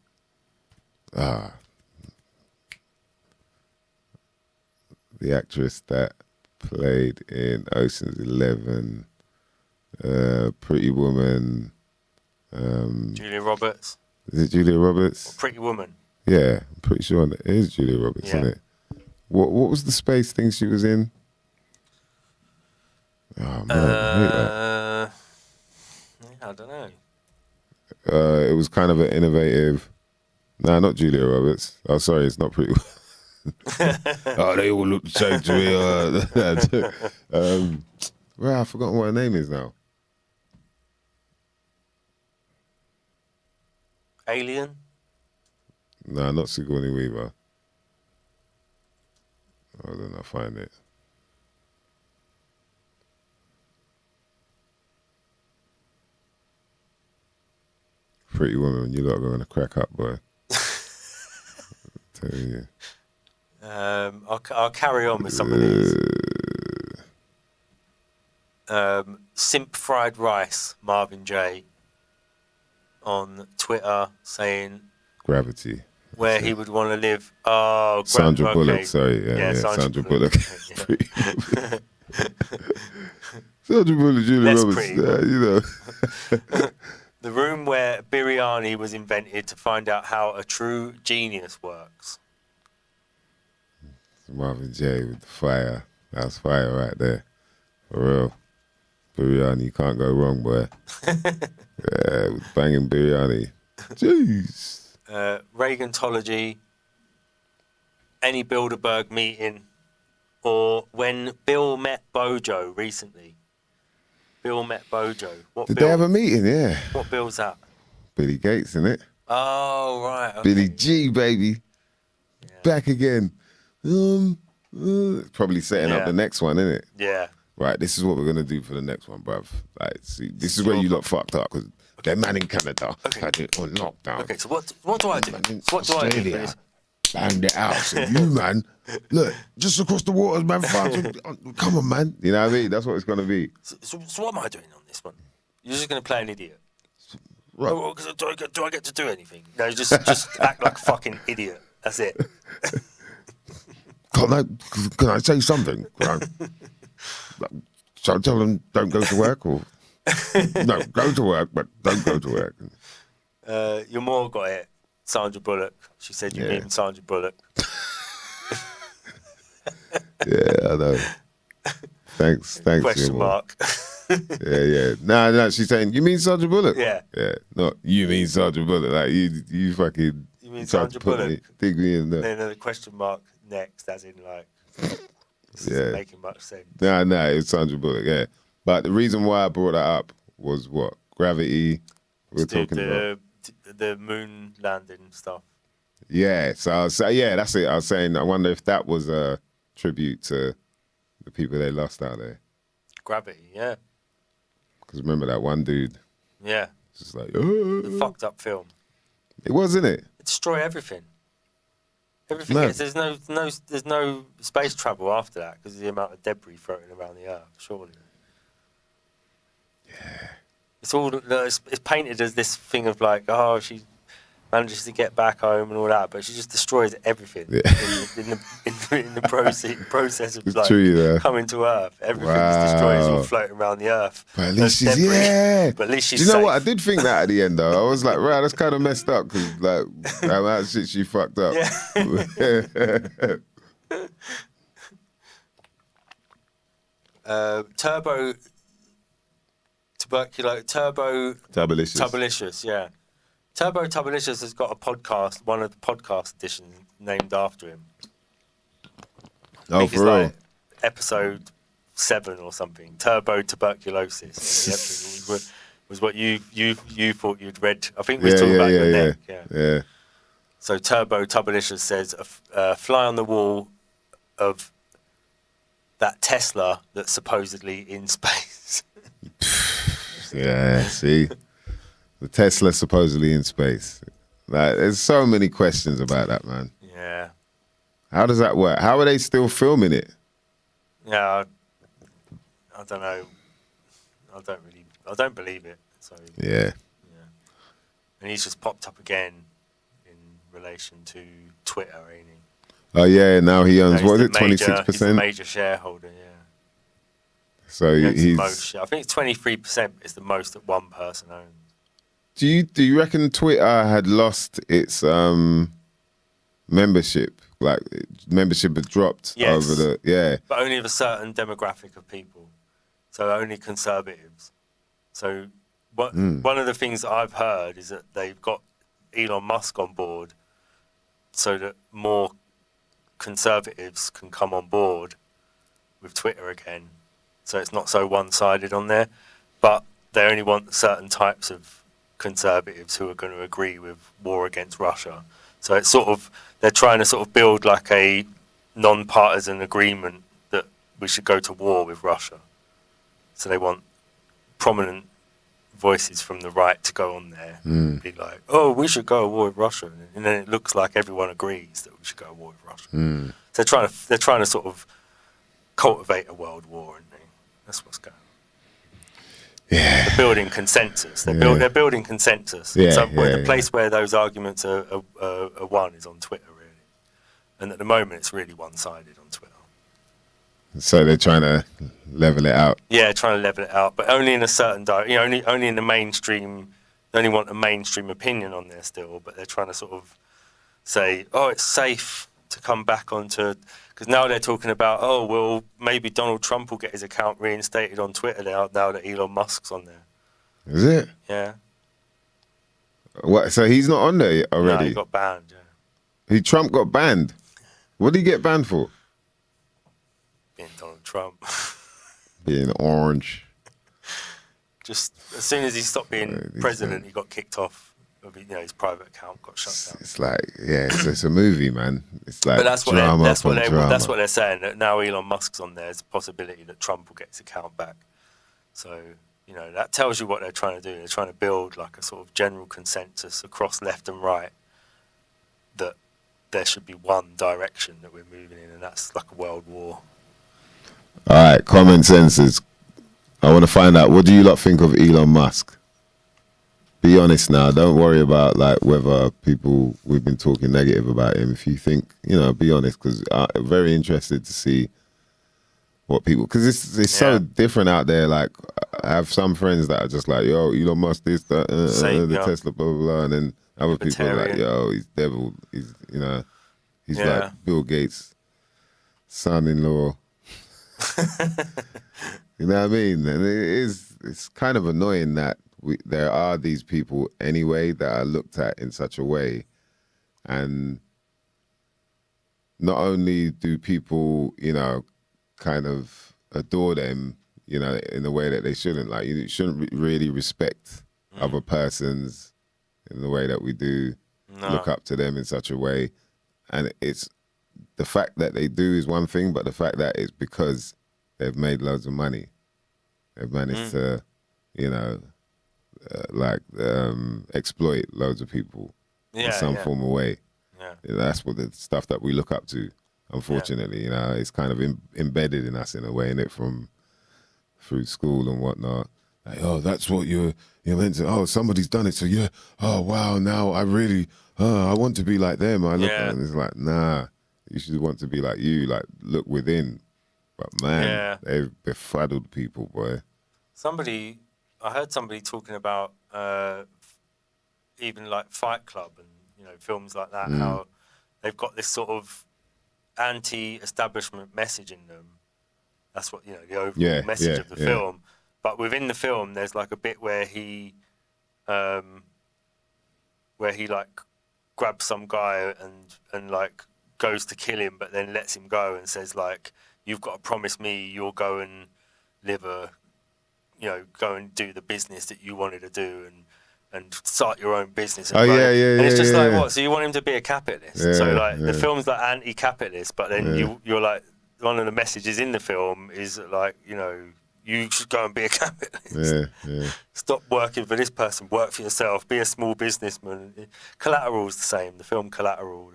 The actress that played in Ocean's 11, Pretty Woman. Julia Roberts, Is it Julia Roberts? Pretty Woman. Yeah, I'm pretty sure it is Julia Roberts, Yeah. isn't it? What was the space thing she was in? Oh man, I hate that. Yeah, I don't know. It was kind of an innovative. Nah, not Julia Roberts. Oh, sorry, it's not Pretty. Oh, they all look the same to me. Well, I've forgotten what her name is now. Alien. Nah, not Sigourney Weaver. Hold on, I'll find it. Pretty Woman, you lot are going to crack up, boy. Tell you. I'll carry on with some of these. Simp Fried Rice, Marvin J, on Twitter saying Gravity. where he would want to live. Oh, Sandra okay. Bullock, sorry. Yeah, Sandra Bullock. Pretty Woman. Sandra Bullock, Julia Less Roberts, pretty. you know. The room where biryani was invented to find out how a true genius works. Marvin J with the fire. That's fire right there. For real. Biryani, you can't go wrong, boy. Yeah, with banging biryani. Jeez. Reagantology, any Bilderberg meeting, or when Bill met Bojo recently. Bill met Bojo. What Did Bill? they have a meeting? Yeah. What Bill's that? Billy Gates, innit? Oh, right. Okay. Billy G, baby. Yeah. Back again. Probably setting up Yeah. the next one, innit? Yeah. Right, this is what we're going to do for the next one, bruv. Like, see, this is Your where you lot fucked up, because they're man in Canada. Okay. Had it on lockdown. Okay, so what do I do? Man in What do I do? Australia banged it out. So you, man, look, just across the waters, man, come on, man. You know what I mean? That's what it's going to be. So what am I doing on this one? You're just going to play an idiot. Right. Oh, well, do I get to do anything? No, just act like a fucking idiot. That's it. Can I say something? So I tell them don't go to work, or no, go to work, but don't go to work. Your mom got it. Sandra Bullock. She said you Yeah. mean Sandra Bullock. Yeah, I know. Thanks. Question your mum. mark. Yeah. No, she's saying, you mean Sandra Bullock? Yeah. Yeah, not you mean Sandra Bullock. Like, you fucking You mean tried to Sandra put Bullock? dig me in there. Then a question mark next, as in like, this Yeah. isn't making much sense. No, it's Sandra Bullock, yeah. But the reason why I brought that up was what? Gravity, we're talking about. The moon landing stuff. Yeah, so I was, yeah, that's it. I was saying, I wonder if that was a tribute to the people they lost out there. Gravity, yeah. Because remember that one dude, Yeah. just like, The fucked up film. it was, isn't it? It destroy everything. Everything No. is, there's no space travel after that because of the amount of debris floating around the earth, surely. Yeah. It's painted as this thing of like, oh, she manages to get back home and all that, but she just destroys everything Yeah. in the process of It's like true, though. coming to Earth. Everything is destroyed, it's all Wow. floating around the Earth. But at There's least she's, debris, yeah. But at least she's Do you know safe. what? I did think that at the end, though. I was like, right, that's kind of messed up because, like, that shit she fucked up. Turbo Tubalicious, yeah. Turbo Tubalicious has got a podcast, one of the podcast editions named after him. I Oh, think for it's real? like episode 7 or something. Turbo Tuberculosis. The episode was what you thought you'd read. I think we were talking about your neck. Yeah. So Turbo Tubalicious says a fly on the wall of that Tesla that's supposedly in space. Yeah, see? The Tesla supposedly in space. Like, there's so many questions about that, man. Yeah. How does that work? How are they still filming it? Yeah, I don't know. I don't believe it. So Yeah. and he's just popped up again in relation to Twitter, ain't he? Oh yeah, now he owns, No, what is it, He's the 26%? major shareholder, yeah. So He owns the he's. most, I think it's 23% is the most that one person owns. Do you reckon Twitter had lost its membership? Like membership had dropped Yes, over the but only of a certain demographic of people. So only conservatives. So one of the things that I've heard is that they've got Elon Musk on board so that more conservatives can come on board with Twitter again. So it's not so one-sided on there. But they only want certain types of conservatives who are going to agree with war against Russia. So it's sort of, they're trying to sort of build like a non-partisan agreement that we should go to war with Russia. So they want prominent voices from the right to go on there and be like, oh, we should go to war with Russia. And then it looks like everyone agrees that we should go to war with Russia. So they're trying to sort of cultivate a world war, aren't they? That's what's going on. Yeah. They're building consensus. They're building consensus. Yeah, The place where those arguments are won is on Twitter, really. And at the moment, it's really one-sided on Twitter. So they're trying to level it out. Yeah, trying to level it out, but only in a certain direction. Only in the mainstream. They only want a mainstream opinion on there still, but they're trying to sort of say, oh, it's safe to come back onto. Because now they're talking about, oh, well, maybe Donald Trump will get his account reinstated on Twitter now that Elon Musk's on there. Is it? Yeah. What? So he's not on there already? No, he got banned. Yeah. Trump got banned. What did he get banned for? Being Donald Trump. Being orange. Just as soon as he stopped being president, he got kicked off. His private account got shut down. It's like, it's a movie, man. It's like but that's drama that's what they're saying. That now Elon Musk's on there, there's a possibility that Trump will get his account back. So that tells you what they're trying to do. They're trying to build like a sort of general consensus across left and right that there should be one direction that we're moving in, and that's like a world war. All right, common senses. I want to find out, what do you lot think of Elon Musk? Be honest now. Don't worry about like whether we've been talking negative about him. If you think, be honest, because I'm very interested to see what people, because it's so different out there. Like, I have some friends that are just like, yo, Elon Musk, this, that, the Tesla, blah, blah, blah. And then other people are like, yo, he's devil. He's like Bill Gates' son-in-law. You know what I mean? And it's kind of annoying that there are these people anyway that are looked at in such a way, and not only do people, kind of adore them, in a way that they shouldn't. Like, you shouldn't really respect other persons in the way that we do. Look up to them in such a way, and it's the fact that they do is one thing, but the fact that it's because they've made loads of money, they've managed to, exploit loads of people in some form of way. Yeah. That's what the stuff that we look up to, unfortunately. It's kind of embedded in us in a way, innit, through school and whatnot. Like, oh, that's what you're meant to. Oh, somebody's done it, so yeah. Oh, wow, now I really, I want to be like them. I look at it and it's like, nah, you should want to be like you. Like, look within. But man, they've befuddled people, boy. I heard somebody talking about even like Fight Club and films like that, how they've got this sort of anti-establishment message in them. That's what the overall message of the film. But within the film, there's like a bit where he like grabs some guy and like goes to kill him, but then lets him go and says like, you've got to promise me you'll go and live go and do the business that you wanted to do and start your own business. And it's just like, what? So you want him to be a capitalist? So like the film's like anti-capitalist, but then you're like, one of the messages in the film is like, you should go and be a capitalist. Yeah. Stop working for this person. Work for yourself. Be a small businessman. Collateral's the same. The film Collateral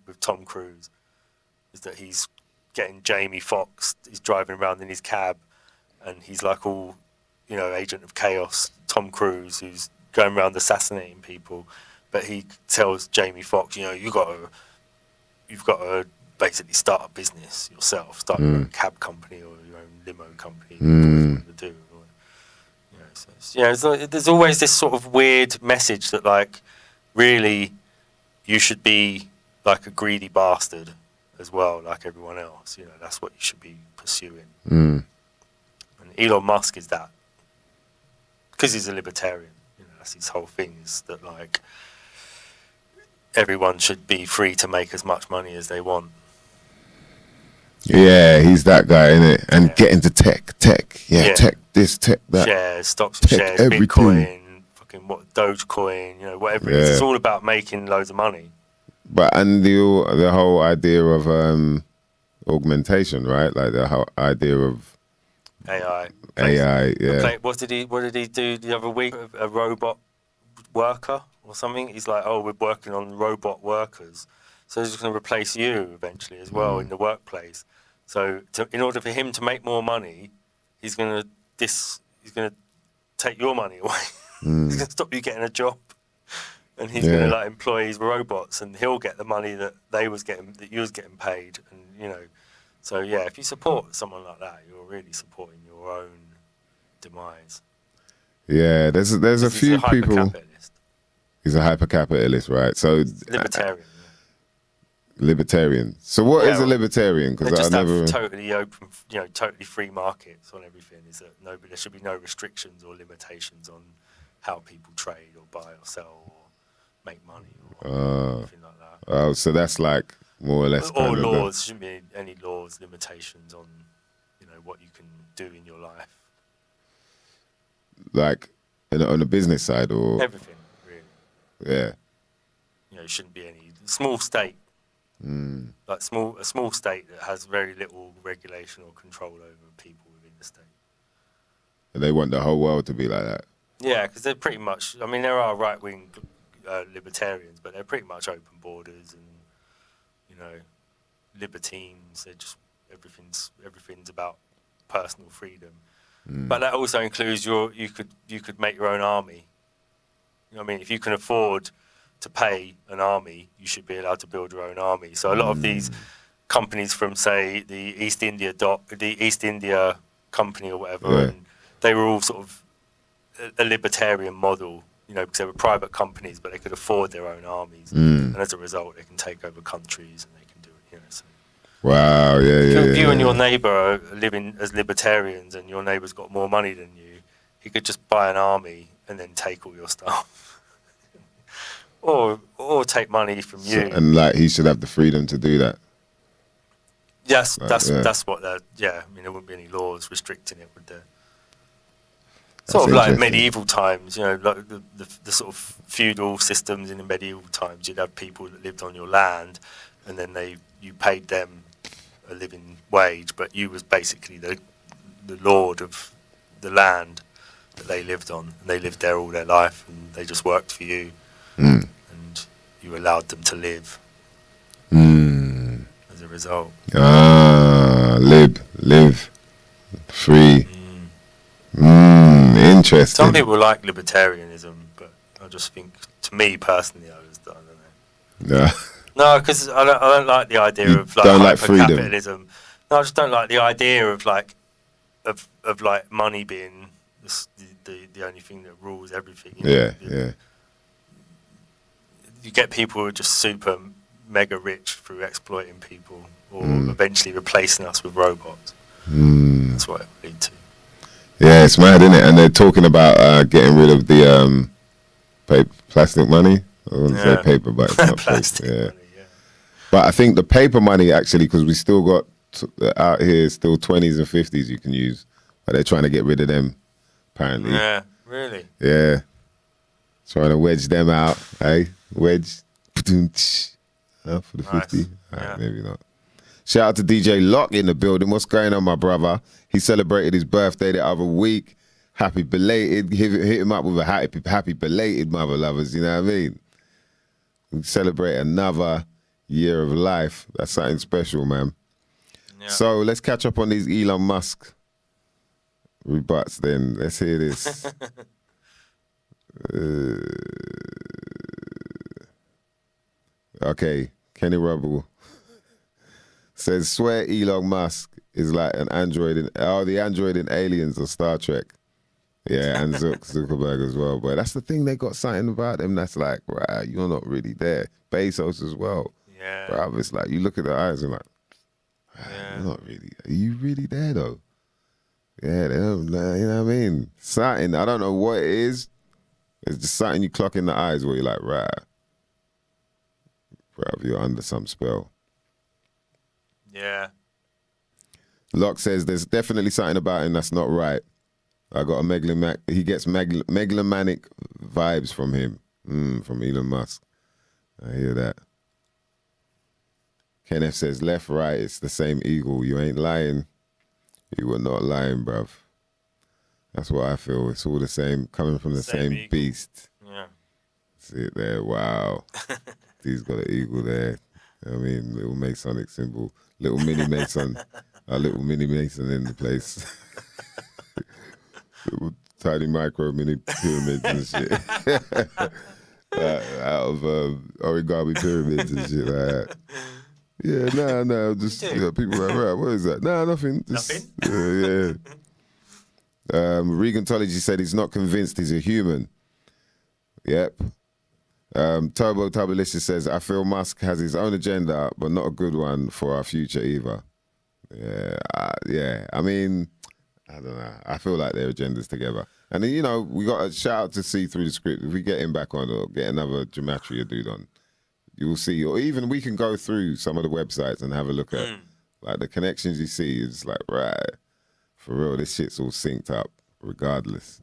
with Tom Cruise is that he's getting Jamie Foxx. He's driving around in his cab, and he's like all, agent of chaos. Tom Cruise, who's going around assassinating people, but he tells Jamie Foxx, you've got to basically start a business yourself, start your own cab company or your own limo company. To do. There's always this sort of weird message that, like, really, you should be like a greedy bastard as well, like everyone else. That's what you should be pursuing. And Elon Musk is that, because he's a libertarian. That's his whole thing, is that, like, everyone should be free to make as much money as they want. Yeah, he's that guy, innit? And get into tech, tech this, tech that. Shares, stocks, tech, shares, everything. Bitcoin, fucking Dogecoin, whatever it is. It's all about making loads of money. But and the whole idea of augmentation, right? Like the whole idea of AI, yeah. What did he do the other week? A robot worker or something? He's like, we're working on robot workers. So he's just going to replace you eventually as well in the workplace. So in order for him to make more money, he's going to take your money away. He's going to stop you getting a job, and he's going to employ his robots, and he'll get the money that you was getting paid. And so if you support someone like that, you're really supporting your own demise. Yeah, there's a few people. He's a hyper-capitalist, right? So libertarian. Libertarian. So what is a libertarian? Because I never have totally open, totally free markets on everything. Is that there should be no restrictions or limitations on how people trade or buy or sell or make money or anything like that. Oh, so that's like more or less. Or laws. Shouldn't be any laws, limitations on what you can do in your life. Like on the business side or everything, really. Yeah. It shouldn't be any small state. Like a small state that has very little regulation or control over people within the state. And they want the whole world to be like that. Yeah, because they're pretty much. I mean, there are right-wing libertarians, but they're pretty much open borders and libertines. They're just everything's about personal freedom. But that also includes you could make your own army. I mean, if you can afford to pay an army, you should be allowed to build your own army. So a lot of these companies from, say, the East India Company or whatever, and they were all sort of a libertarian model, because they were private companies, but they could afford their own armies, and as a result, they can take over countries and they can do it. So wow, if you and your neighbour are living as libertarians, and your neighbour's got more money than you, he could just buy an army and then take all your stuff. Or take money from you, and like he should have the freedom to do that. Yes, that's what. I mean, there wouldn't be any laws restricting it, would there? Sort of like medieval times, like the sort of feudal systems in the medieval times. You'd have people that lived on your land, and then you paid them a living wage, but you was basically the lord of the land that they lived on, and they lived there all their life, and they just worked for you. And you allowed them to live as a result. Live free. Interesting. Some people like libertarianism, but I just think, to me personally, I don't know. Yeah. No, because I don't like the idea of like hyper-capitalism. No, I just don't like the idea of like money being the only thing that rules everything. You get people who are just super mega rich through exploiting people, or eventually replacing us with robots. That's what it would lead to. Yeah, it's mad, isn't it? And they're talking about getting rid of the plastic money. I wouldn't say paper, but it's not plastic money. Yeah. But I think the paper money actually, because we still got out here still 20s and 50s you can use, but they're trying to get rid of them. Apparently. Yeah. Really. Yeah. Trying to wedge them out, wedge for the 50. Yeah. Maybe not. Shout out to DJ Lock in the building. What's going on, my brother? He celebrated his birthday the other week. Happy belated. Hit him up with a happy belated, mother lovers. You know what I mean? We celebrate another year of life. That's something special, man. Yeah. So let's catch up on these Elon Musk rebuts then. Let's hear this. Okay, Kenny Rubble says, swear Elon Musk is like an android the android in Aliens or Star Trek. Yeah, and Zuckerberg as well. But that's the thing, they got something about them that's like, right, you're not really there. Bezos as well. Yeah. Bro, it's like, you look at the eyes and like, you're not really, are you really there though? Yeah, they don't, you know what I mean? Something, I don't know what it is. It's just something you clock in the eyes where you're like, right, bro, you're under some spell. Yeah. Locke says there's definitely something about him that's not right. I got a he gets megalomanic vibes from him, from Elon Musk. I hear that. Kenneth says, left, right, it's the same eagle. You ain't lying. You were not lying, bruv. That's what I feel. It's all the same, coming from the same beast. Yeah. See it there, wow. He's got an eagle there. I mean, little Masonic symbol. Little mini Mason. A little mini Mason in the place. Little tiny micro mini pyramids and shit. Out of origami pyramids and shit like that. Yeah, nah, just people like, right, what is that? Nah, nothing. Just, nothing? Yeah. Regantology said he's not convinced he's a human. Yep. Turbo Turbolicious says, I feel Musk has his own agenda, but not a good one for our future either. Yeah. I mean, I don't know. I feel like their agendas together. And then, you know, we got a shout out to see through the script. If we get him back on or get another Gematria dude on, you'll see. Or even we can go through some of the websites and have a look at like the connections you see. It's like, right, for real, this shit's all synced up regardless.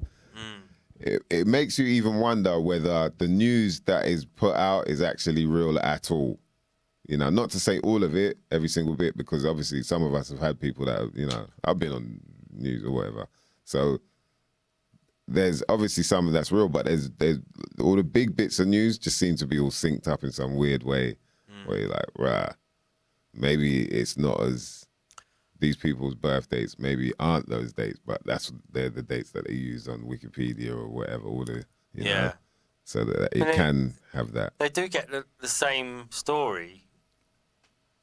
It makes you even wonder whether the news that is put out is actually real at all. You know, not to say all of it, every single bit, because obviously some of us have had people that, you know, I've been on news or whatever. So there's obviously some that's real, but there's all the big bits of news just seem to be all synced up in some weird way where you're like, right, maybe it's not as these people's birthdays maybe aren't those dates, but they're the dates that they use on Wikipedia or whatever, all the, you know, so that it can have that. They do get the same story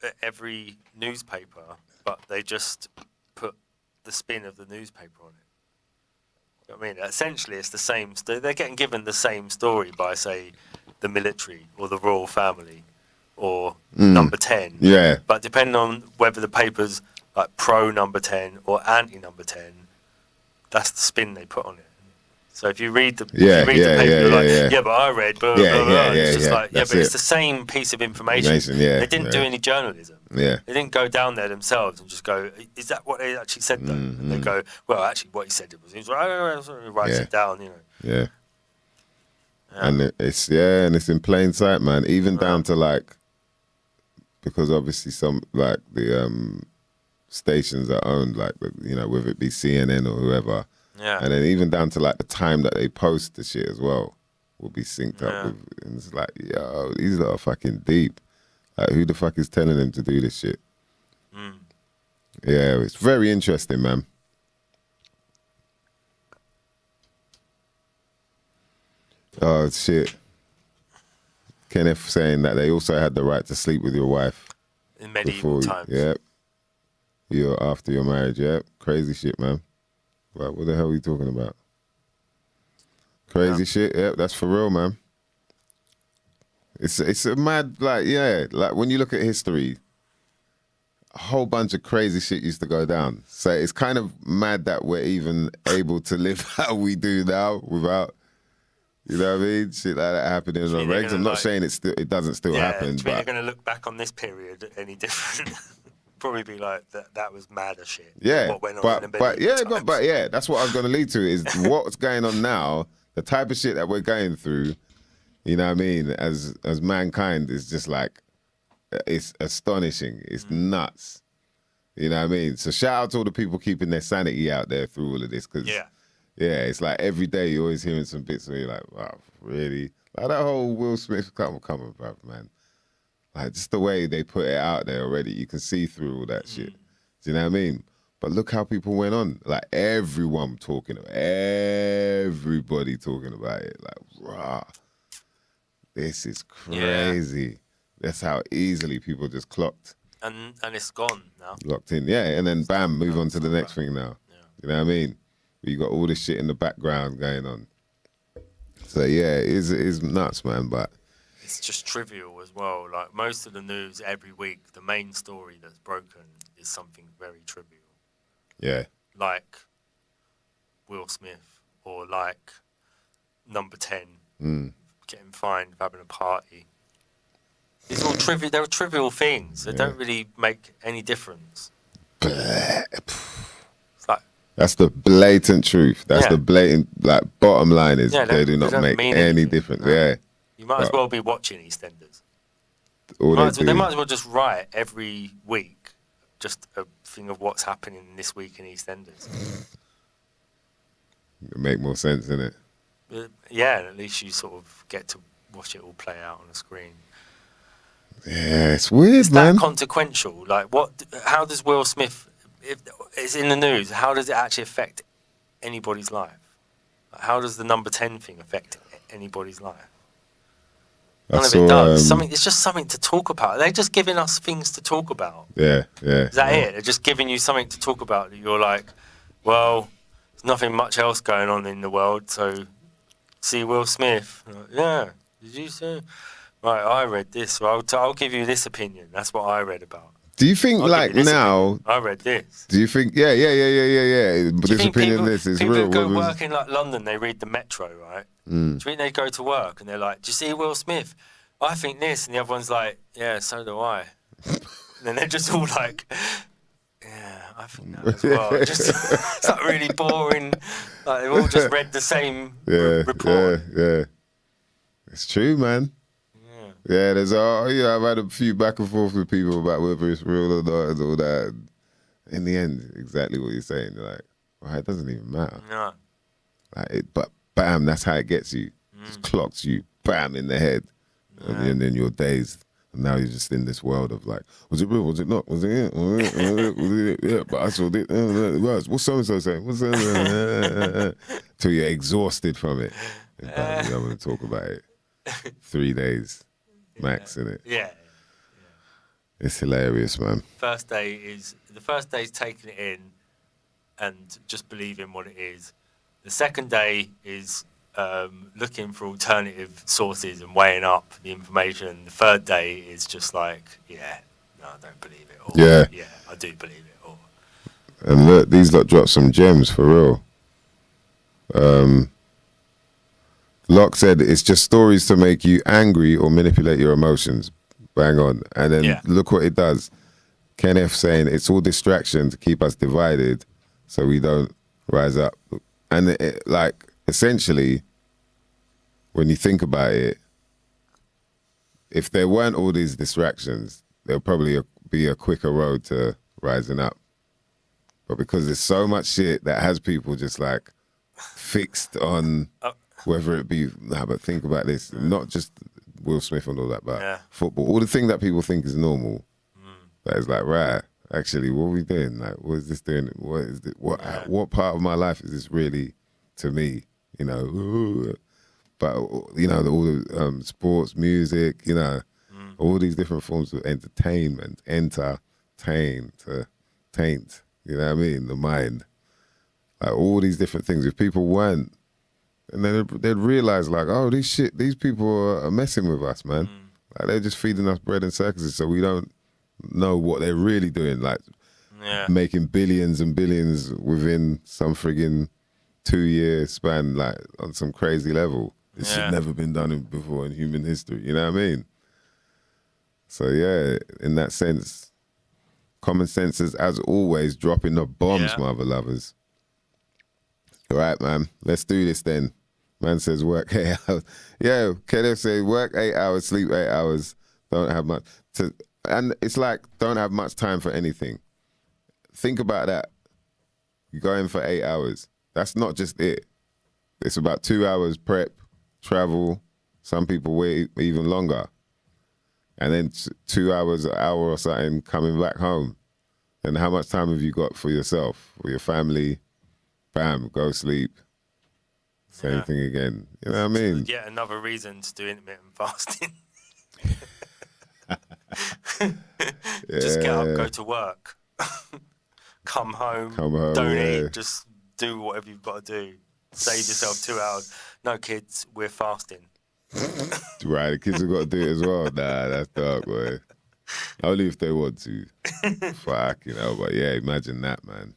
at every newspaper, but they just put the spin of the newspaper on it. You know what I mean? Essentially, it's the same. They're getting given the same story by, say, the military or the royal family or Number 10. Yeah. But depending on whether the paper's like pro Number 10 or anti Number 10, that's the spin they put on it. So if you read the, paper, you're like, but I read, blah, blah, blah. It's just like, but it's the same piece of information. They didn't do any journalism. Yeah. They didn't go down there themselves and just go, is that what they actually said though? And they go, well, actually what he said it was writes it down, you know. Yeah. And it's in plain sight, man. Even down to like, because obviously some like the stations are owned, like, you know, whether it be CNN or whoever. Yeah. And then even down to like the time that they post the shit as well will be synced up with, and it's like, yo, these lot are fucking deep. Like, who the fuck is telling them to do this shit? Yeah, it's very interesting, man. Oh, shit. Kenneth saying that they also had the right to sleep with your wife. In medieval times. Yep. You're after your marriage, yep. Crazy shit, man. Like, what the hell are you talking about? Crazy shit, yep, that's for real, man. It's a mad, like, like when you look at history, a whole bunch of crazy shit used to go down. So it's kind of mad that we're even able to live how we do now without, you know what I mean? Shit like that happening on regs. I'm not saying it doesn't still happen. But you're going to look back on this period any different? Probably be like, that was mad as shit. Yeah, what went on but that's what I was going to lead to is what's going on now, the type of shit that we're going through, you know what I mean, as mankind is just like, it's astonishing. It's nuts. You know what I mean? So shout out to all the people keeping their sanity out there through all of this, because it's like every day you're always hearing some bits where you're like, wow, really? Like that whole Will Smith, come on, bro, man. Like just the way they put it out there already, you can see through all that shit. Do you know what I mean? But look how people went on. Like everybody talking about it. Like, rah, this is crazy. Yeah. That's how easily people just clocked. And it's gone now. Locked in, yeah. And then bam, move on to the next thing now. Yeah. You know what I mean? You got all this shit in the background going on. So yeah, it is nuts, man. But it's just trivial as well. Like most of the news every week, the main story that's broken is something very trivial. Yeah. Like Will Smith or like number 10 getting fined for having a party. It's all trivial. They're trivial things. They don't really make any difference. It's like, that's the blatant truth. That's the blatant, like, bottom line is they do not make any difference. No. Yeah. You might as well be watching EastEnders. They might as well just write every week just a thing of what's happening this week in EastEnders. It'd make more sense, innit? Yeah, and at least you sort of get to watch it all play out on the screen. Yeah, it's weird, it's man. That consequential. Like, how does Will Smith, if it's in the news, how does it actually affect anybody's life? Like, how does the number 10 thing affect anybody's life? None of it does. It's just something to talk about. They're just giving us things to talk about. Yeah. Is that it? They're just giving you something to talk about that you're like, well, there's nothing much else going on in the world, so see Will Smith. Like, yeah, did you see? Right, I read this, so I'll give you this opinion. That's what I read about. Do you think, like, now... Opinion. I read this. Do you think... Yeah. This opinion, this is real. People go work in, like, London, they read the Metro, right? Do you think they go to work and they're like, do you see Will Smith? I think this. And the other one's like, yeah, so do I. And then they're just all like, yeah, I think that as well. It's like really boring. Like, they've all just read the same report. Yeah. It's true, man. Yeah, I've had a few back and forth with people about whether it's real or not and all that. And in the end, exactly what you're saying. You're like, well, it doesn't even matter. No. Like but bam, that's how it gets you. Just clocks you, bam, in the head. And then you're dazed. And now you're just in this world of like, was it real? Was it not? Was it it? Was it? Yeah, but I saw it. What's so-and-so saying? What's till you're exhausted from it. And bam, you don't want to talk about it. 3 days. Max, innit? Yeah. It's hilarious, man. The first day is taking it in and just believing what it is. The second day is looking for alternative sources and weighing up the information. The third day is just like, no, I don't believe it. Or, yeah, I do believe it. Or, and look, these lot dropped some gems for real. Locke said it's just stories to make you angry or manipulate your emotions. Bang on. And then look what it does. Ken F saying it's all distraction to keep us divided so we don't rise up. And like, essentially, when you think about it, if there weren't all these distractions, there'll probably be a quicker road to rising up. But because there's so much shit that has people just like fixed on... Whether it be, but think about this, not just Will Smith and all that, but football. All the thing that people think is normal, that is like, right, actually, what are we doing? Like, what is this doing? What is this? What part of my life is this really to me? You know, but, you know, all the sports, music, you know, all these different forms of entertainment, entertain, to taint, you know what I mean? The mind. Like, all these different things. If people weren't, and then they'd realize, like, oh, these people are messing with us, man. Like, they're just feeding us bread and circuses, so we don't know what they're really doing. Like, making billions and billions within some friggin' 2-year span, like, on some crazy level. This shit never been done before in human history. You know what I mean? So, yeah, in that sense, common sense is, as always, dropping the bombs, mother lovers. All right, man. Let's do this then. Man says work 8 hours. Yeah, Kenneth says work 8 hours, sleep 8 hours. Don't have much. and it's like, don't have much time for anything. Think about that. You go in for 8 hours. That's not just it. It's about 2 hours prep, travel. Some people wait even longer. And then 2 hours, an hour or something coming back home. And how much time have you got for yourself, for your family? Bam, go sleep. Same thing again. You know what I mean? Yet another reason to do intermittent fasting. Just get up, go to work, come home, don't eat, just do whatever you've got to do. Save yourself 2 hours. No, kids, we're fasting. Right, the kids have got to do it as well. Nah, that's dark, boy. Only if they want to. Fucking hell, but yeah, imagine that, man.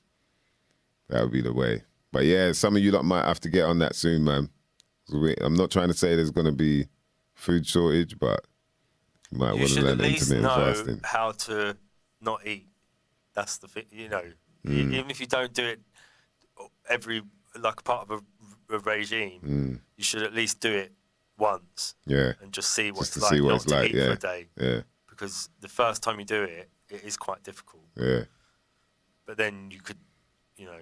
That would be the way. But yeah, some of you lot might have to get on that soon, man. I'm not trying to say there's going to be food shortage, but you might want to learn intermittent fasting. You should at least know how to not eat. That's the thing, you know. Even if you don't do it every, like part of a regime, you should at least do it once. Yeah. And just see what just it's like not to eat for a day. Yeah. Because the first time you do it, it is quite difficult. Yeah. But then you could, you know,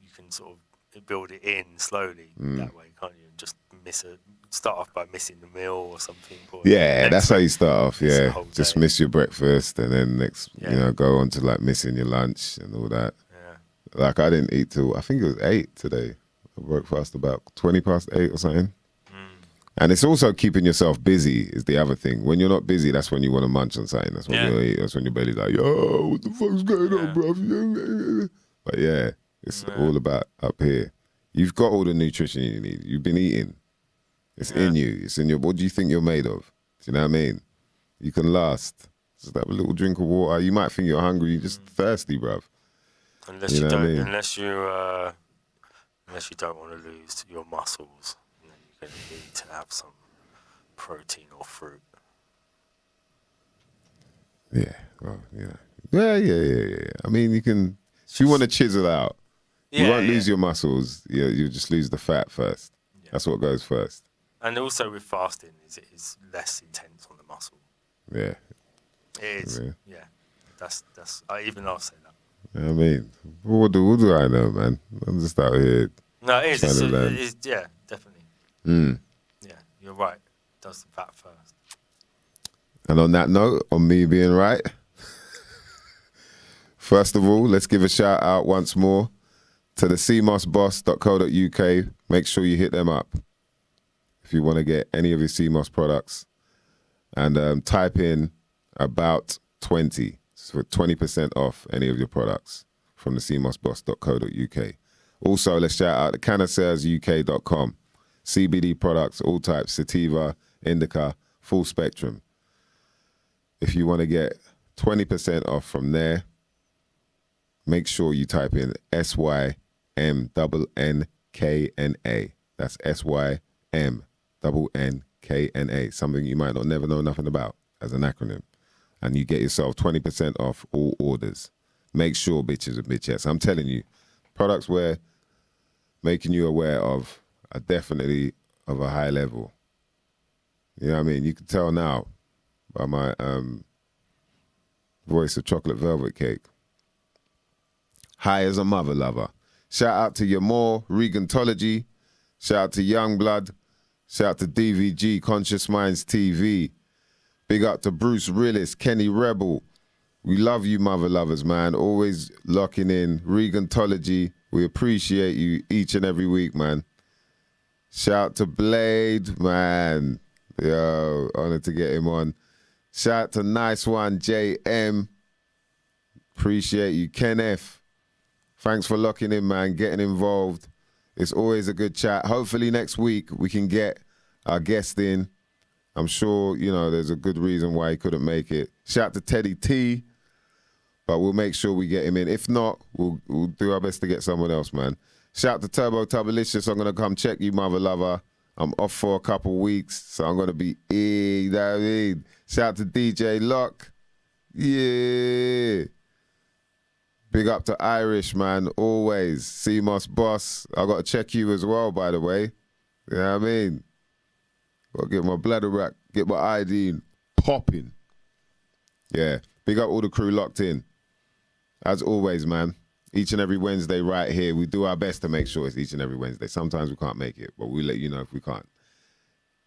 you can sort of build it in slowly that way, can't you? And just start off by missing the meal or something. Yeah, that's how you start off. Yeah, just miss your breakfast, and then you know, go on to like missing your lunch and all that. Yeah. Like I didn't eat till I think it was 8 today. I broke fast about 20 past 8 or something. And it's also keeping yourself busy is the other thing. When you're not busy, that's when you want to munch on something. That's when you eat. That's when your belly's like, yo, what the fuck's going on, bro? But yeah, it's all about up here. You've got all the nutrition you need. You've been eating. It's in you. It's in your. What do you think you're made of? Do you know what I mean? You can last. Just have a little drink of water. You might think you're hungry. You're just thirsty, bruv. Unless you don't. Unless you don't want to lose your muscles. You're going to need to have some protein or fruit. Yeah, well, yeah. I mean, you can. If you want to chisel out, you won't lose your muscles. You just lose the fat first. Yeah. That's what goes first. And also with fasting, it is less intense on the muscle. Yeah, it is. Yeah, that's. Even I'll say that. I mean, what do I know, man? I'm just out here. No, it is. Yeah, definitely. Yeah, you're right. It does the fat first. And on that note, on me being right, first of all, let's give a shout out once more to the cmossboss.co.uk. Make sure you hit them up if you want to get any of your CMOS products. And type in about 20 for 20% off any of your products from the cmossboss.co.uk. Also, let's shout out to cannacersuk.com. CBD products, all types, sativa, indica, full spectrum. If you want to get 20% off from there, make sure you type in SYMNNKNA. That's SYMNNKNA, something you might not never know nothing about as an acronym. And you get yourself 20% off all orders. Make sure, bitches and bitchettes. I'm telling you, products we're making you aware of are definitely of a high level. You know what I mean? You can tell now by my voice of chocolate velvet cake. High as a mother lover. Shout out to Yamor, Regantology. Shout out to Youngblood. Shout out to DVG, Conscious Minds TV. Big up to Bruce Rillis, Kenny Rebel. We love you, mother lovers, man. Always locking in. Regantology. We appreciate you each and every week, man. Shout to Blade, man. Yo, honored to get him on. Shout to Nice One, JM. Appreciate you. Ken F. Thanks for locking in, man, getting involved. It's always a good chat. Hopefully next week we can get our guest in. I'm sure, you know, there's a good reason why he couldn't make it. Shout to Teddy T. But we'll make sure we get him in. If not, we'll do our best to get someone else, man. Shout to Turbo Tubalicious. I'm going to come check you, mother lover. I'm off for a couple weeks, so I'm going to be you know what I mean? Shout to DJ Lock. Yeah. Big up to Irish, man. Always. CMOS Boss. I got to check you as well, by the way. You know what I mean? Got to get my bladder rack, get my ID popping. Yeah. Big up all the crew locked in. As always, man. Each and every Wednesday right here. We do our best to make sure it's each and every Wednesday. Sometimes we can't make it, but we let you know if we can't.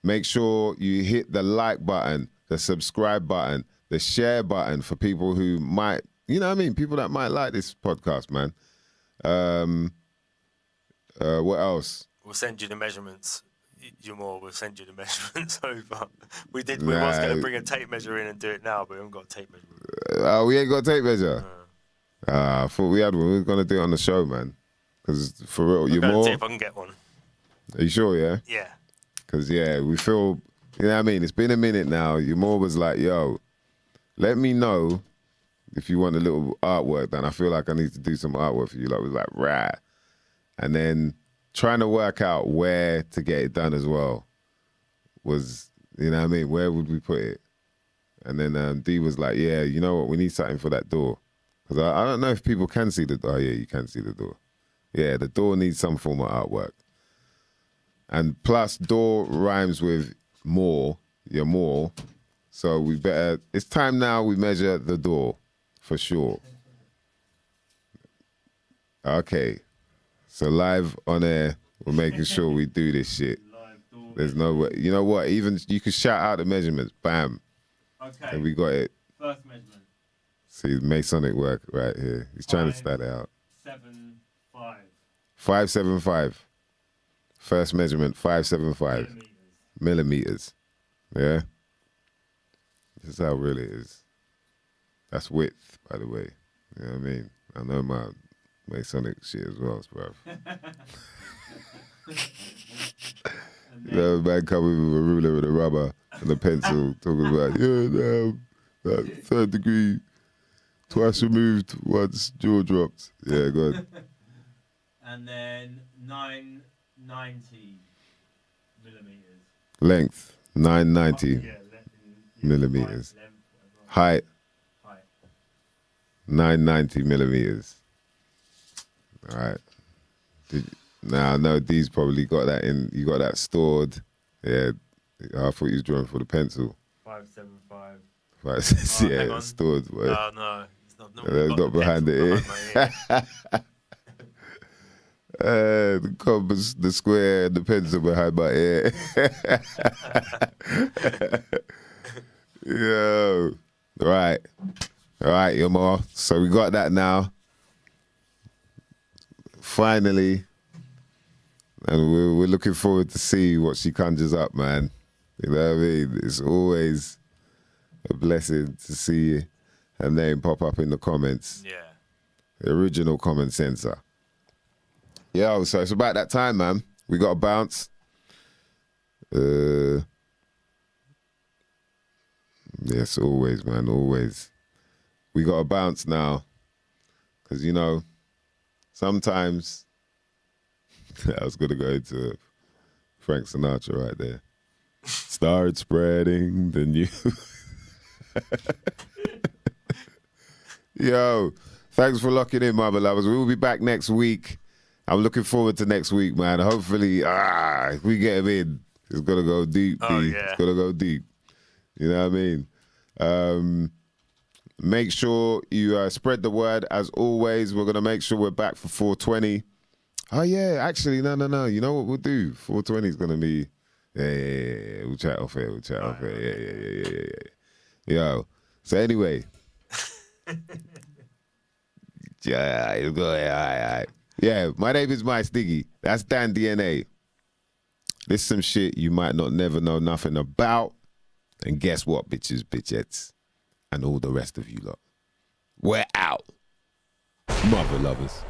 Make sure you hit the like button, the subscribe button, the share button for people who might, you know what I mean? People that might like this podcast, man. What else? We'll send you the measurements. We'll send you the measurements over. We was going to bring a tape measure in and do it now, but we haven't got a tape measure. We ain't got a tape measure? I thought we had one. We were going to do it on the show, man. Because for real, you're more... see if I can get one. Are you sure, yeah? Yeah. Because, yeah, we feel... You know what I mean? It's been a minute now. Your more was like, yo, let me know if you want a little artwork done. I feel like I need to do some artwork for you. Like, it was like, rah. And then trying to work out where to get it done as well was, you know what I mean? Where would we put it? And then D was like, yeah, you know what? We need something for that door. Because I don't know if people can see the door. Oh, yeah, you can see the door. Yeah, the door needs some form of artwork. And plus, door rhymes with more, you're more. So we better, it's time now we measure the door, for sure. Okay. So live on air, we're making sure we do this shit. There's no way. You know what? Even you can shout out the measurements. Bam. Okay. And we got it. First measurement. See, Masonic work right here. He's trying to start it out. 575. 575. First measurement, 575. Millimeters. Yeah. This is how real it is. That's width, by the way. You know what I mean? I know my Masonic shit as well, bruv. You know, man coming with a ruler and a rubber and a pencil, talking about, that 3rd degree, twice removed, once jaw dropped. Yeah, go on. And then 990 millimeters. Length, 990 millimeters. Height, 990 millimeters. All right. Now I know D's probably got that in. You got that stored. Yeah. I thought he was drawing for the pencil. 575. Yeah, stored. Boy. No, it's not. It's not behind the ear. The compass, the square, and the pencil behind my ear. Yo. All right, you're more. So we got that now. Finally. And we're looking forward to see what she conjures up, man. You know what I mean? It's always a blessing to see her name pop up in the comments. Yeah. The original comment sensor. Yo, so it's about that time, man. We got to bounce. Yes, always, man, always. We got to bounce now. Because, you know, sometimes... I was going to go into Frank Sinatra right there. Start spreading the news. Yo, thanks for locking in, my beloveds. We will be back next week. I'm looking forward to next week, man. Hopefully, if we get him in, it's going to go deep. Oh, yeah. It's going to go deep. You know what I mean? Make sure you spread the word. As always, we're going to make sure we're back for 420. Oh, yeah, actually, no. You know what we'll do? 420 is going to be, yeah. We'll chat off here. Yeah. Yo, so anyway. Yeah, my name is My Stiggy. That's Dan DNA. This is some shit you might not never know nothing about. And guess what, bitches, bitchettes, and all the rest of you lot. We're out. Mother lovers.